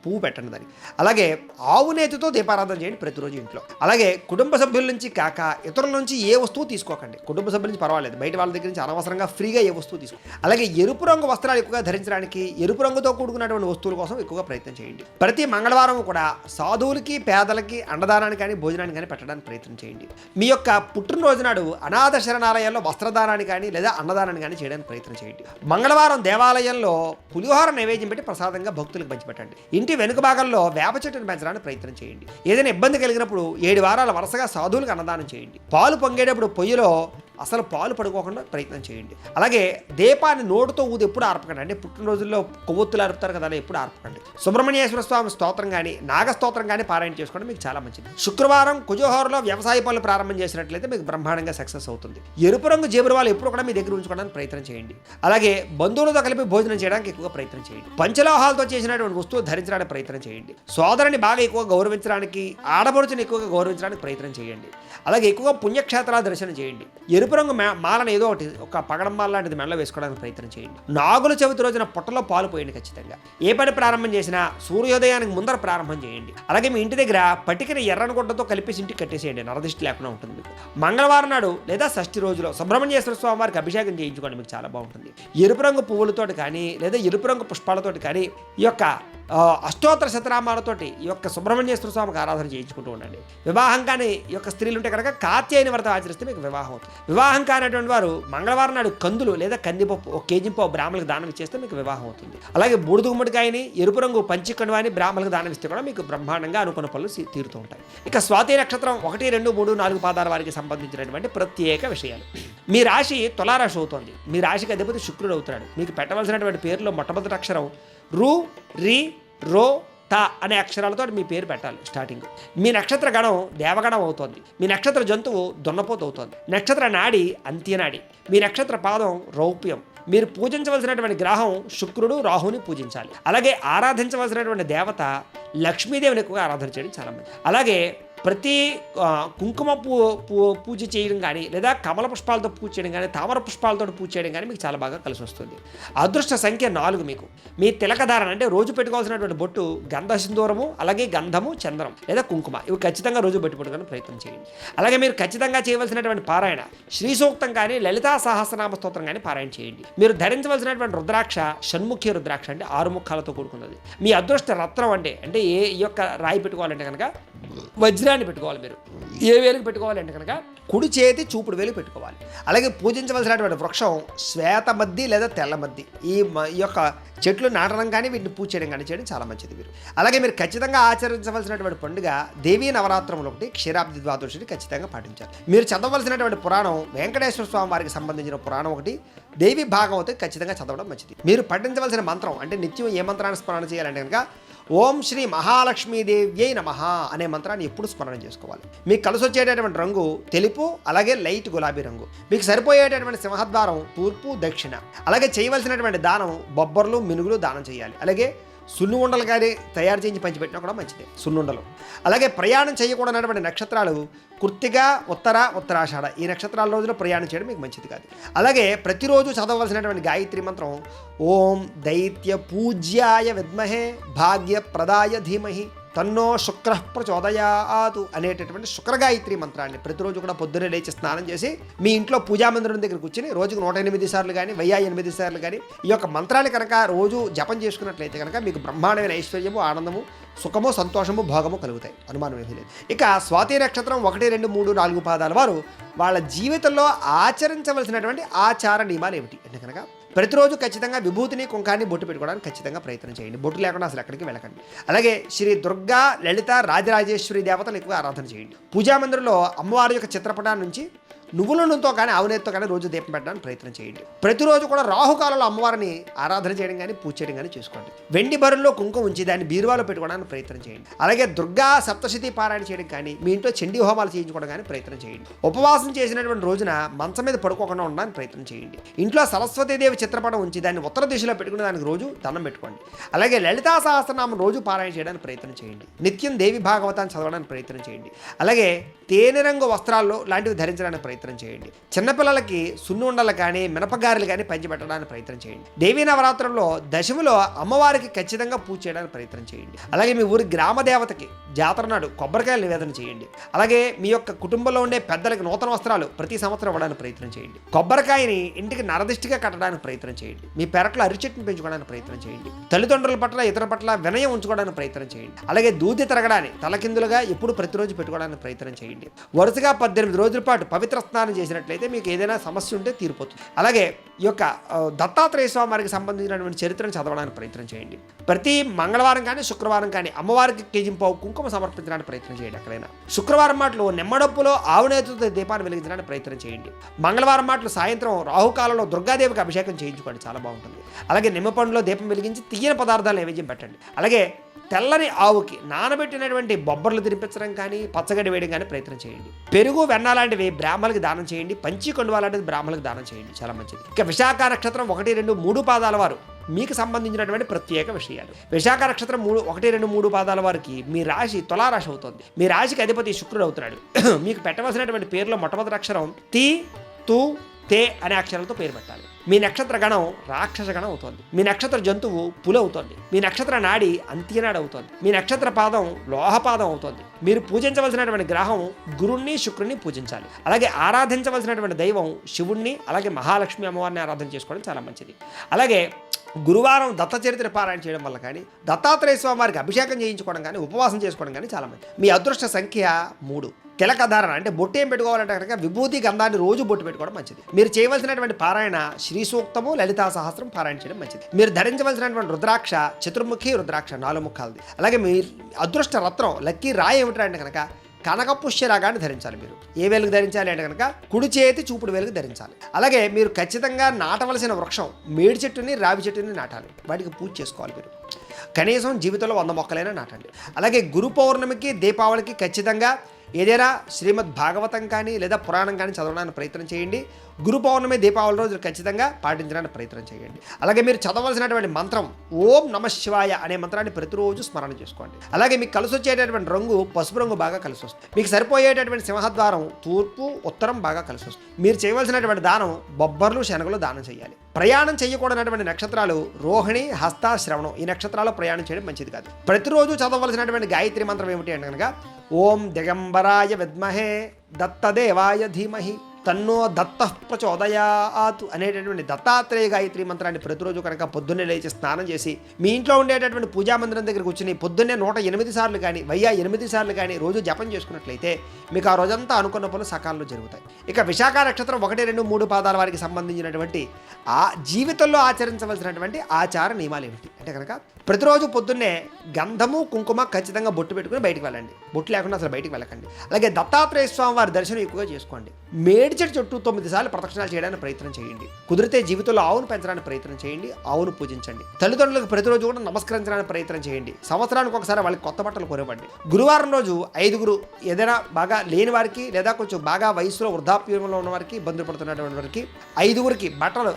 పువ్వు పెట్టండి దానికి. అలాగే ఆవు నేతితో దీపారాధన చేయండి ప్రతిరోజు ఇంట్లో. అలాగే కుటుంబ సభ్యుల నుంచి కాక ఇతరుల నుంచి ఏ వస్తువు తీసుకోకండి. కుటుంబ సభ్యుల నుంచి పర్వాలేదు, బయట వాళ్ళ దగ్గర నుంచి అనవసరంగా ఫ్రీగా ఏ వస్తువు తీసుకో. అలాగే ఎరుపు రంగు వస్త్రాలు ఎక్కువగా ధరించడానికి ఎరుపు రంగుతో కూడుకున్నటువంటి వస్తువుల కోసం ఎక్కువగా ప్రయత్నం చేయండి. ప్రతి మంగళవారం కూడా సాధువులకి, పేదలకి అన్నదానాన్ని కానీ భోజనాన్ని కానీ పెట్టడానికి ప్రయత్నం చేయండి. మీ యొక్క పుట్టినరోజు నాడు అనాథ శరణాలయాల్లో వస్త్రదానాన్ని కానీ లేదా అన్నదానాన్ని కానీ చేయడానికి ప్రయత్నం చేయండి. మంగళవారం దేవాలయంలో పులిహోర నైవేద్యం పెట్టి ప్రసాదంగా భక్తులకు పంచిపెట్టండి. ఇంటి వెనుక భాగంలో వేప చెట్టును పెంచడానికి ప్రయత్నం చేయండి. ఏదైనా ఇబ్బంది కలిగినప్పుడు 7 వారాల వరుసగా సాధువులకు అన్నదానం చేయండి. పాలు పొంగేటప్పుడు పొయ్యిలో అసలు పాలు పడుకోకుండా ప్రయత్నం చేయండి. అలాగే దీపాన్ని నోటుతో ఊది ఎప్పుడు ఆర్పకండి. అంటే పుట్టినరోజుల్లో కొవ్వొత్తులు ఆర్పుతారు కదా, అలా ఎప్పుడు ఆర్పకండి. సుబ్రహ్మణ్యేశ్వర స్వామి స్తోత్రం కానీ నాగస్తోత్రం కానీ పారాయణ చేసుకోవడం మీకు చాలా మంచిది. శుక్రవారం కుజోహోరలో వ్యవసాయ పనులు ప్రారంభం చేసినట్లయితే మీకు బ్రహ్మాండంగా సక్సెస్ అవుతుంది. ఎరుపు రంగు జేబురువాలు ఎప్పుడు కూడా మీ దగ్గర ఉంచుకోవడానికి ప్రయత్నం చేయండి. అలాగే బంధువులతో కలిపి భోజనం చేయడానికి ఎక్కువగా ప్రయత్నం చేయండి. పంచలోహాలతో చేసినటువంటి వస్తువు ధరించడానికి ప్రయత్నం చేయండి. సోదరుని బాగా ఎక్కువగా గౌరవించడానికి, ఆడపడుచుని ఎక్కువగా గౌరవించడానికి ప్రయత్నం చేయండి. అలాగే ఎక్కువగా పుణ్యక్షేత్రాల దర్శనం చేయండి. ఎరుపు రంగు మాలను ఏదో ఒకటి ఒక పగడం మాల లాంటిది మెడలో వేసుకోవడానికి ప్రయత్నం చేయండి. నాగుల చవితి రోజున పొట్టలో పాలు పోయండి ఖచ్చితంగా. ఏ పని ప్రారంభం చేసినా సూర్యోదయానికి ముందర ప్రారంభం చేయండి. అలాగే మీ ఇంటి దగ్గర పటికని ఎర్రని గుడ్డతో కలిపేసి ఇంటికి కట్టేసేయండి, నరదిష్టి లేకుండా ఉంటుంది మీకు. మంగళవారం నాడు లేదా షష్ఠి రోజులో సుబ్రహ్మణ్యేశ్వర స్వామి వారికి అభిషేకం చేయించుకోండి, మీకు చాలా బాగుంటుంది. ఎరుపు రంగు పువ్వులతో కానీ లేదా ఎరుపు రంగు పుష్పాలతో కానీ ఈ యొక్క అష్టోత్తర శతనామాలతోటి ఈ యొక్క సుబ్రహ్మణ్యేశ్వర స్వామికి ఆరాధన చేయించుకుంటూ ఉండండి. వివాహం కాని ఈ యొక్క స్త్రీలు ఉంటే కనుక కాత్యాయని వ్రతం ఆచరిస్తే మీకు వివాహం అవుతుంది. వివాహం కానటువంటి వారు మంగళవారం నాడు కందులు లేదా కందిపప్పు 1 కేజీ పావు బ్రాహ్మణులకు దానం ఇచ్చేస్తే మీకు వివాహం అవుతుంది. అలాగే బూడిద గుమ్మడికాయని, ఎరుపు రంగు పంచి కండువాని బ్రాహ్మణులకు దానం ఇస్తే కూడా మీకు బ్రహ్మాండంగా అనుకున్న పనులు తీరుతూ ఉంటాయి. ఇక స్వాతి నక్షత్రం 1, 2, 3, 4 పాదాల వారికి సంబంధించినటువంటి ప్రత్యేక విషయాలు. మీ రాశి తులారాశి అవుతుంది. మీ రాశికి అధిపతి శుక్రుడు అవుతున్నాడు. మీకు పెట్టవలసినటువంటి పేరులో మొట్టమొదటి అక్షరం రు, రి, రో, త అనే అక్షరాలతో మీ పేరు పెట్టాలి స్టార్టింగ్. మీ నక్షత్ర గణం దేవగణం అవుతుంది. మీ నక్షత్ర జంతువు దున్నపోతు అవుతుంది. నక్షత్ర నాడి అంత్యనాడి. మీ నక్షత్ర పాదం రౌప్యం. మీరు పూజించవలసినటువంటి గ్రహం శుక్రుడు, రాహుని పూజించాలి. అలాగే ఆరాధించవలసినటువంటి దేవత లక్ష్మీదేవిని ఎక్కువగా ఆరాధన చేయడం చాలా మంది. అలాగే ప్రతి కుంకుమ పూజ చేయడం కానీ, లేదా కమల పుష్పాలతో పూజ చేయడం కానీ, తామర పుష్పాలతో పూజ చేయడం కానీ మీకు చాలా బాగా కలిసి వస్తుంది. అదృష్ట సంఖ్య 4 మీకు. మీ తిలకధారణ అంటే రోజు పెట్టుకోవాల్సినటువంటి బొట్టు గంధ సింధూరము, అలాగే గంధము, చంద్రం లేదా కుంకుమ, ఇవి ఖచ్చితంగా రోజు పెట్టుకోవడానికి ప్రయత్నం చేయండి. అలాగే మీరు ఖచ్చితంగా చేయవలసినటువంటి పారాయణ శ్రీ సూక్తం కానీ, లలితా సహస్రనామ స్తోత్రం కానీ పారాయణ చేయండి. మీరు ధరించవలసినటువంటి రుద్రాక్ష షణ్ముఖి రుద్రాక్ష అంటే 6 ముఖాలతో కూడుకున్నది. మీ అదృష్ట రత్నం అంటే ఏ యొక్క రాయి పెట్టుకోవాలంటే కనుక వజ్రాన్ని పెట్టుకోవాలి. మీరు ఏ వేలుకి పెట్టుకోవాలంటే కనుక కుడి చేతి చూపుడు వేలు పెట్టుకోవాలి. అలాగే పూజించవలసినటువంటి వృక్షం శ్వేత మద్ది లేదా తెల్ల మద్ది. ఈ యొక్క చెట్లు నాటడం కానీ, వీటిని పూజ చేయడం కానీ చేయడం చాలా మంచిది మీరు. అలాగే మీరు ఖచ్చితంగా ఆచరించవలసినటువంటి పండుగ దేవీ నవరాత్రములు ఒకటి, క్షీరాబ్ది ద్వాదశిని ఖచ్చితంగా పాటించాలి. మీరు చదవలసినటువంటి పురాణం వెంకటేశ్వర స్వామి వారికి సంబంధించిన పురాణం ఒకటి, దేవి భాగవతం ఖచ్చితంగా చదవడం మంచిది. మీరు పఠించవలసిన మంత్రం అంటే నిత్యం ఏ మంత్రాన్ని స్మరణ చేయాలంటే కనుక ఓం శ్రీ మహాలక్ష్మీదేవ్యై నమః అనే మంత్రాన్ని ఎప్పుడు స్మరణ చేసుకోవాలి. మీకు కలిసి వచ్చేటటువంటి రంగు తెలుపు, అలాగే లైట్ గులాబీ రంగు. మీకు సరిపోయేటటువంటి సింహద్వారం తూర్పు, దక్షిణ. అలాగే చేయవలసినటువంటి దానం బొబ్బర్లు, మినుగులు దానం చేయాలి. అలాగే సున్ను ఉండలు కానీ తయారు చేయించి పంచిపెట్టినా కూడా మంచిదే సున్నుండలు. అలాగే ప్రయాణం చేయకూడనటువంటి నక్షత్రాలు కృత్తిక, ఉత్తరాషాఢ. ఈ నక్షత్రాల రోజున ప్రయాణం చేయడం మీకు మంచిది కాదు. అలాగే ప్రతిరోజు చదవలసినటువంటి గాయత్రి మంత్రం ఓం దైత్య పూజ్యాయ విద్మహే భాగ్య ప్రదాయ ధీమహి తన్నో శుక్ర ప్రచోదయాతు అనేటటువంటి శుక్రగాయత్రి మంత్రాన్ని ప్రతిరోజు కూడా పొద్దున్నే లేచి స్నానం చేసి మీ ఇంట్లో పూజా మందిరం దగ్గర కూర్చొని రోజుకు 108 సార్లు కానీ 1008 సార్లు కానీ ఈ యొక్క మంత్రాన్ని కనుక రోజు జపం చేసుకున్నట్లయితే కనుక మీకు బ్రహ్మాండమైన ఐశ్వర్యము, ఆనందము, సుఖము, సంతోషము, భోగము కలుగుతాయి. అనుమానం ఏమీ లేదు. ఇక స్వాతి నక్షత్రం 1, 2, 3, 4 పాదాల వారు వాళ్ళ జీవితంలో ఆచరించవలసినటువంటి ఆచార నియమాలు ఏమిటి అంటే కనుక ప్రతిరోజు ఖచ్చితంగా విభూతిని, కుంకాన్ని బొట్టు పెట్టుకోవడానికి ఖచ్చితంగా ప్రయత్నం చేయండి. బొట్టు లేకుండా అసలు ఎక్కడికి వెళ్ళకండి. అలాగే శ్రీ దుర్గా, లలిత, రాజరాజేశ్వరి దేవతలు ఎక్కువ ఆరాధన చేయండి. పూజా మందిరంలో అమ్మవారి యొక్క చిత్రపటాన్ని నుంచి నువ్వుల నూనెతో కానీ ఆవునేతితో కానీ రోజు దీపం పెట్టడానికి ప్రయత్నం చేయండి. ప్రతిరోజు కూడా రాహుకాలంలో అమ్మవారిని ఆరాధన చేయడం కానీ, పూజ చేయడం కానీ చేసుకోండి. వెండి బరుల్లో కుంకుమ ఉంచి దాన్ని బీరువాలో పెట్టుకోవడానికి ప్రయత్నం చేయండి. అలాగే దుర్గా సప్తశతి పారాయణ చేయడం కానీ, మీ ఇంట్లో చండీ హోమాలు చేయించుకోవడం కానీ ప్రయత్నం చేయండి. ఉపవాసం చేసినటువంటి రోజున మంచం మీద పడుకోకుండా ఉండడానికి ప్రయత్నం చేయండి. ఇంట్లో సరస్వతీదేవి చిత్రపటం ఉంచి దాన్ని ఉత్తర దిశలో పెట్టుకుని దానికి రోజు దండం పెట్టుకోండి. అలాగే లలితా సహస్రనామం రోజు పారాయణ చేయడానికి ప్రయత్నం చేయండి. నిత్యం దేవి భాగవతాన్ని చదవడానికి ప్రయత్నం చేయండి. అలాగే తేనె రంగు వస్త్రాల్లో లాంటివి ధరించడానికి ప్రయత్నం చేయండి. చిన్నపిల్లలకి సున్ను ఉండలు కానీ, మినపగారెలు కానీ పంచిపెట్టడానికి ప్రయత్నం చేయండి. దేవీ నవరాత్రంలో దశమిలో అమ్మవారికి ఖచ్చితంగా పూజ చేయడానికి ప్రయత్నం చేయండి. అలాగే మీ ఊరి గ్రామ దేవతకి జాతర నాడు కొబ్బరికాయలు నివేదన చేయండి. అలాగే మీ యొక్క కుటుంబంలో ఉండే పెద్దలకి నూతన వస్త్రాలు ప్రతి సంవత్సరం ఇవ్వడానికి ప్రయత్నం చేయండి. కొబ్బరికాయని ఇంటికి నరదిష్టిగా కట్టడానికి ప్రయత్నం చేయండి. మీ పెరట్లో అరిచెట్టును పెంచుకోవడానికి ప్రయత్నం చేయండి. తల్లిదండ్రుల పట్ల, ఇతర పట్ల వినయం ఉంచుకోవడానికి ప్రయత్నం చేయండి. అలాగే దూది తిరగడాన్ని తలకిందులుగా ఎప్పుడు ప్రతిరోజు పెట్టుకోవడానికి ప్రయత్నం చేయండి. వరుసగా 18 రోజుల పాటు పవిత్ర స్నానం చేసినట్లయితే మీకు ఏదైనా సమస్య ఉంటే తీరిపోతుంది. అలాగే ఈ యొక్క దత్తాత్రేయ స్వామి వారికి సంబంధించినటువంటి చరిత్రను చదవడానికి ప్రయత్నం చేయండి. ప్రతి మంగళవారం కానీ, శుక్రవారం కానీ అమ్మవారికి కేజింపావు కుంకుమ సమర్పించడానికి ప్రయత్నం చేయండి. ఎక్కడైనా శుక్రవారం మాటలు నిమ్మడప్పులో ఆవునేతితో దీపాన్ని వెలిగించడానికి ప్రయత్నం చేయండి. మంగళవారం మాటలు సాయంత్రం రాహుకాలంలో దుర్గాదేవికి అభిషేకం చేయించుకోండి, చాలా బాగుంటుంది. అలాగే నిమ్మ పండులో దీపం వెలిగించి తీయని పదార్థాలు నైవేద్యం పెట్టండి. అలాగే తెల్లని ఆవుకి నానబెట్టినటువంటి బొబ్బర్లు తినిపించడం కానీ, పచ్చగడ్డి వేయడం కానీ ప్రయత్నం చేయండి. పెరుగు, వెన్న లాంటివి బ్రాహ్మణులకు దానం చేయండి. పంచి కొండువ లాంటిది బ్రాహ్మణులకు దానం చేయండి, చాలా మంచిది. ఇక విశాఖ నక్షత్రం 1, 2, 3 పాదాల వారు మీకు సంబంధించినటువంటి ప్రత్యేక విషయాలు. విశాఖ నక్షత్రం 1, 2, 3 పాదాల వారికి మీ రాశి తులారాశి అవుతుంది. మీ రాశికి అధిపతి శుక్రుడు అవుతున్నాడు. మీకు పెట్టవలసినటువంటి పేరులో మొట్టమొదటి అక్షరం తి, తు, తే అనే అక్షరాలతో పేరు పెట్టాలి. మీ నక్షత్ర గణం రాక్షస గణం అవుతుంది. మీ నక్షత్ర జంతువు పులి అవుతుంది. మీ నక్షత్ర నాడి అంత్యనాడు అవుతుంది. మీ నక్షత్ర పాదం లోహపాదం అవుతుంది. మీరు పూజించవలసినటువంటి గ్రహం గురుణ్ణి, శుక్రుణ్ణి పూజించాలి. అలాగే ఆరాధించవలసినటువంటి దైవం శివుణ్ణి, అలాగే మహాలక్ష్మి అమ్మవారిని ఆరాధన చేసుకోవడం చాలా మంచిది. అలాగే గురువారం దత్త చరిత్ర పారాయణ చేయడం వల్ల కానీ, దత్తాత్రేయ స్వామి వారికి అభిషేకం చేయించుకోవడం కానీ, ఉపవాసం చేసుకోవడం కానీ చాలా మంచిది. మీ అదృష్ట సంఖ్య 3. తిలకధారణ అంటే బొట్టు ఏం పెట్టుకోవాలంటే కనుక విభూతి గంధాన్ని రోజు బొట్టు పెట్టుకోవడం మంచిది. మీరు చేయవలసినటువంటి పారాయణ శ్రీ సూక్తము, లలితా సహస్రం పారాయణ చేయడం మంచిది. మీరు ధరించవలసినటువంటి రుద్రాక్ష చతుర్ముఖి రుద్రాక్ష 4 ముఖాలది. అలాగే మీ అదృష్ట రత్నం లక్కీ రాయి ఏమిటంటే కనుక కనకపుష్యరాగాన్ని ధరించాలి. మీరు ఏ వేలుగు ధరించాలి అంటే కనుక కుడి చేతి చూపుడు వేలుగు ధరించాలి. అలాగే మీరు ఖచ్చితంగా నాటవలసిన వృక్షం మేడి చెట్టుని రావి చెట్టుని నాటాలి. వాటికి పూజ చేసుకోవాలి. మీరు కనీసం జీవితంలో 100 మొక్కలైనా నాటండి. అలాగే గురు పౌర్ణమికి దీపావళికి ఖచ్చితంగా ఏదైనా శ్రీమద్ భాగవతం కానీ లేదా పురాణం కానీ చదవడానికి ప్రయత్నం చేయండి. గురు పౌర్ణమి దీపావళి రోజు ఖచ్చితంగా పాటించడానికి ప్రయత్నం చేయండి. అలాగే మీరు చదవలసినటువంటి మంత్రం ఓం నమః శివాయ అనే మంత్రాన్ని ప్రతిరోజు స్మరణ చేసుకోండి. అలాగే మీకు కలిసి వచ్చేటటువంటి రంగు పసుపు రంగు బాగా కలిసి వస్తుంది. మీకు సరిపోయేటటువంటి సింహద్వారం తూర్పు ఉత్తరం బాగా కలిసి వస్తుంది. మీరు చేయవలసినటువంటి దానం బొబ్బర్లు శనగలు దానం చేయాలి. ప్రయాణం చేయకూడనటువంటి నక్షత్రాలు రోహిణి హస్త శ్రవణం. ఈ నక్షత్రాల్లో ప్రయాణం చేయడం మంచిది కాదు. ప్రతిరోజు చదవలసినటువంటి గాయత్రి మంత్రం ఏమిటి అంటే కనుక ఓం దిగంబరాయ విద్మహే దత్తదేవాయ ధీమహి తన్నో దత్త ప్రచోదయాత్ అనేటటువంటి దత్తాత్రేయ గాయత్రి మంత్రాన్ని ప్రతిరోజు కనుక పొద్దున్నే లేచి స్నానం చేసి మీ ఇంట్లో ఉండేటటువంటి పూజా మందిరం దగ్గర కూర్చుని పొద్దున్నే 108 సార్లు కానీ 8 సార్లు కానీ రోజు జపం చేసుకున్నట్లయితే మీకు ఆ రోజంతా అనుకున్న పనులు సకాలంలో జరుగుతాయి. ఇక విశాఖ నక్షత్రం 1, 2, 3 పాదాల వారికి సంబంధించినటువంటి ఆ జీవితంలో ఆచరించవలసినటువంటి ఆచార నియమాలు ఏమిటి అంటే కనుక ప్రతిరోజు పొద్దున్నే గంధము కుంకుమ ఖచ్చితంగా బొట్టు పెట్టుకుని బయటికి వెళ్ళండి. బొట్టు లేకుండా అసలు బయటికి వెళ్ళకండి. అలాగే దత్తాత్రేయ స్వామి వారి దర్శనం ఎక్కువగా చేసుకోండి. మేడి చెట్టు చుట్టూ 9 సార్లు ప్రదక్షిణాలు చేయడానికి ప్రయత్నం చేయండి. కుదిరితే జీవితంలో ఆవును పెంచడానికి ప్రయత్నం చేయండి. ఆవును పూజించండి. తల్లిదండ్రులకు ప్రతిరోజు కూడా నమస్కరించడానికి ప్రయత్నం చేయండి. సంవత్సరానికి ఒకసారి వాళ్ళకి కొత్త బట్టలు కొనివ్వండి. గురువారం రోజు 5 ఏదైనా బాగా లేని వారికి లేదా కొంచెం బాగా వయసులో వృద్ధాప్యంలో ఉన్న వారికి ఇబ్బందులు పడుతున్నటువంటి వారికి 5 బట్టలు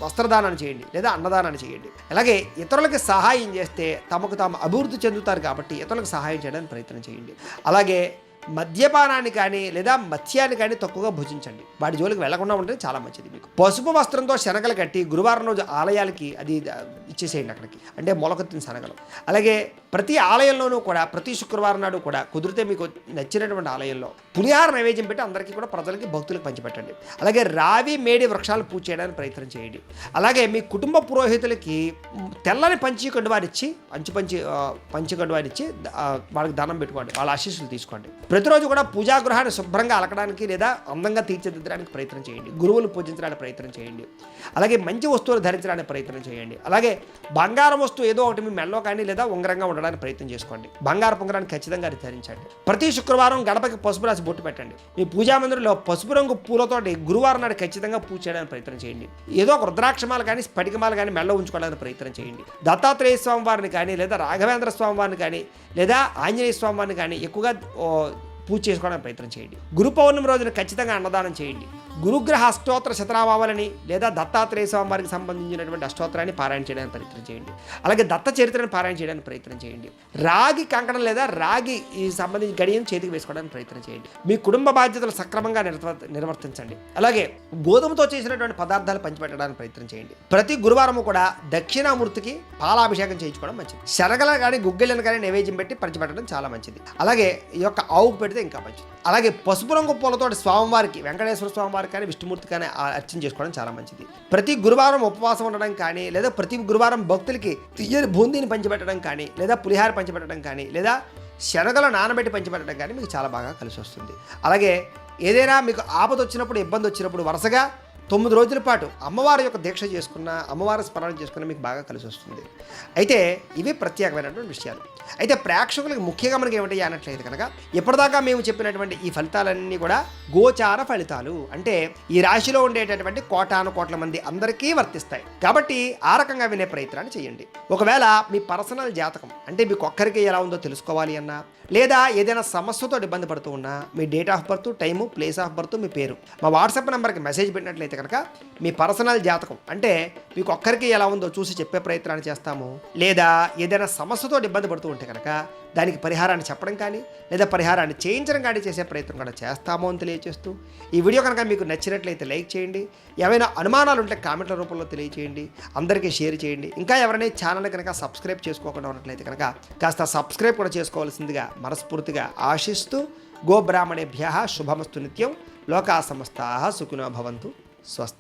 వస్త్రదానాన్ని చేయండి లేదా అన్నదానాన్ని చేయండి. అలాగే ఇతరులకి సహాయం చేస్తే తమకు తాము అభివృద్ధి చెందుతారు కాబట్టి ఇతరులకు సహాయం చేయడానికి ప్రయత్నం చేయండి. అలాగే మద్యపానాన్ని కానీ లేదా మత్స్యాన్ని కానీ తక్కువగా భుజించండి. వాటి జోలికి వెళ్లకుండా ఉంటే చాలా మంచిది. మీకు పసుపు వస్త్రంతో శనగలు కట్టి గురువారం రోజు ఆలయాలకి అది ఇచ్చేసేయండి అక్కడికి, అంటే మొలకెత్తిన శనగలు. అలాగే ప్రతి ఆలయంలోనూ కూడా ప్రతి శుక్రవారం నాడు కూడా కుదిరితే మీకు నచ్చినటువంటి ఆలయంలో పులిహార నైవేద్యం పెట్టి అందరికీ కూడా ప్రజలకి భక్తులకు పంచిపెట్టండి. అలాగే రావి మేడి వృక్షాలు పూజ చేయడానికి ప్రయత్నం చేయండి. అలాగే మీ కుటుంబ పురోహితులకి తెల్లని పంచి కండువారిచ్చి పంచి కండువారిచ్చి వాళ్ళకి దానం పెట్టుకోండి. వాళ్ళ ఆశీస్సులు తీసుకోండి. ప్రతిరోజు కూడా పూజాగృహాన్ని శుభ్రంగా అలకడానికి లేదా అందంగా తీర్చిదిద్దడానికి ప్రయత్నం చేయండి. గురువులు పూజించడానికి ప్రయత్నం చేయండి. అలాగే మంచి వస్తువులు ధరించడానికి ప్రయత్నం చేయండి. అలాగే బంగారం వస్తువు ఏదో ఒకటి మీ మెడలో కానీ లేదా ఉంగరంగా ఉండడానికి ప్రయత్నం చేసుకోండి. బంగారు ఉంగరాన్ని ఖచ్చితంగా ధరించండి. ప్రతి శుక్రవారం గడపకి పసుపు రాసి బొట్టు పెట్టండి. మీ పూజా మందిరంలో పసుపు రంగు పూలతోటి గురువారం నాడు ఖచ్చితంగా పూజ చేయడానికి ప్రయత్నం చేయండి. ఏదో ఒక రుద్రాక్షమాలు కానీ స్ఫటికమాలు కానీ మెడలో ఉంచుకోవడానికి ప్రయత్నం చేయండి. దత్తాత్రేయ స్వామి వారిని కానీ లేదా రాఘవేంద్ర స్వామి వారిని కానీ లేదా ఆంజనేయ స్వామి వారిని కానీ ఎక్కువగా పూజ చేసుకోవడానికి ప్రయత్నం చేయండి. గురు పౌర్ణమి రోజున ఖచ్చితంగా అన్నదానం చేయండి. గురుగ్రహ అష్టోత్తర శతనామావళిని లేదా దత్తాత్రేయ స్వామి వారికి సంబంధించినటువంటి అష్టోత్తరాన్ని పారాయణ చేయడానికి ప్రయత్నం చేయండి. అలాగే దత్త చరిత్రను పారాయణ చేయడానికి ప్రయత్నం చేయండి. రాగి కంకణం లేదా రాగి ఈ సంబంధించి గడియను చేతికి వేసుకోవడానికి ప్రయత్నం చేయండి. మీ కుటుంబ బాధ్యతలు సక్రమంగా నిర్వర్తించండి. అలాగే గోధుమతో చేసినటువంటి పదార్థాలు పంచిపెట్టడానికి ప్రయత్నం చేయండి. ప్రతి గురువారము కూడా దక్షిణామూర్తికి పాలాభిషేకం చేయించుకోవడం మంచిది. శనగలను కానీ గుగ్గిళ్ళను కానీ నైవేద్యం పెట్టి పంచిపెట్టడం చాలా మంచిది. అలాగే ఈ యొక్క ఆవుకు పెడితే ఇంకా మంచిది. అలాగే పసుపు రంగు పూలతోటి స్వామివారికి వెంకటేశ్వర స్వామివారికి కానీ విష్ణుమూర్తి కానీ అర్చన చేసుకోవడం చాలా మంచిది. ప్రతి గురువారం ఉపవాసం ఉండడం కానీ లేదా ప్రతి గురువారం భక్తులకి తీయని బూందీని పంచిపెట్టడం కానీ లేదా పులిహార పంచిపెట్టడం కానీ లేదా శనగలు నానబెట్టి పంచిపెట్టడం కానీ మీకు చాలా బాగా కలిసి వస్తుంది. అలాగే ఏదైనా మీకు ఆపద వచ్చినప్పుడు ఇబ్బంది వచ్చినప్పుడు వరుసగా 9 రోజుల పాటు అమ్మవారి యొక్క దీక్ష చేసుకున్న అమ్మవారి స్మరణ చేసుకున్న మీకు బాగా కలిసి వస్తుంది. అయితే ఇవి ప్రత్యేకమైనటువంటి విషయాలు. అయితే ప్రేక్షకులకు ముఖ్యంగా మనకి ఏమిటి అన్నట్లయితే కనుక ఇప్పటిదాకా మేము చెప్పినటువంటి ఈ ఫలితాలన్నీ కూడా గోచార ఫలితాలు, అంటే ఈ రాశిలో ఉండేటటువంటి కోటాను మంది అందరికీ వర్తిస్తాయి. కాబట్టి ఆ రకంగా వినే ప్రయత్నాన్ని చేయండి. ఒకవేళ మీ పర్సనల్ జాతకం అంటే మీకు ఒక్కరికి ఎలా ఉందో తెలుసుకోవాలి అన్నా లేదా ఏదైనా సమస్యతో ఇబ్బంది పడుతూ ఉన్నా మీ date of birth, time, place of birth, మీ పేరు మా వాట్సాప్ నెంబర్కి మెసేజ్ పెట్టినట్లయితే కనుక మీ పర్సనల్ జాతకం అంటే మీకు ఒక్కరికి ఎలా ఉందో చూసి చెప్పే ప్రయత్నాన్ని చేస్తాము. లేదా ఏదైనా సమస్యతో ఇబ్బంది పడుతూ ఉంటే కనుక దానికి పరిహారాన్ని చెప్పడం కానీ లేదా పరిహారాన్ని చేయించడం కానీ చేసే ప్రయత్నం కూడా చేస్తాము అని తెలియజేస్తూ ఈ వీడియో కనుక మీకు నచ్చినట్లయితే లైక్ చేయండి. ఏమైనా అనుమానాలు ఉంటే కామెంట్ల రూపంలో తెలియచేయండి. అందరికీ షేర్ చేయండి. ఇంకా ఎవరైనా ఛానల్ కనుక సబ్స్క్రైబ్ చేసుకోకుండా ఉన్నట్లయితే కనుక కాస్త సబ్స్క్రైబ్ కూడా చేసుకోవాల్సిందిగా మనస్ఫూర్తిగా ఆశిస్తూ గోబ్రాహ్మణేభ్యః శుభమస్తు నిత్యం. లోకా సమస్తాః సుఖినో భవంతు. స్వస్తి.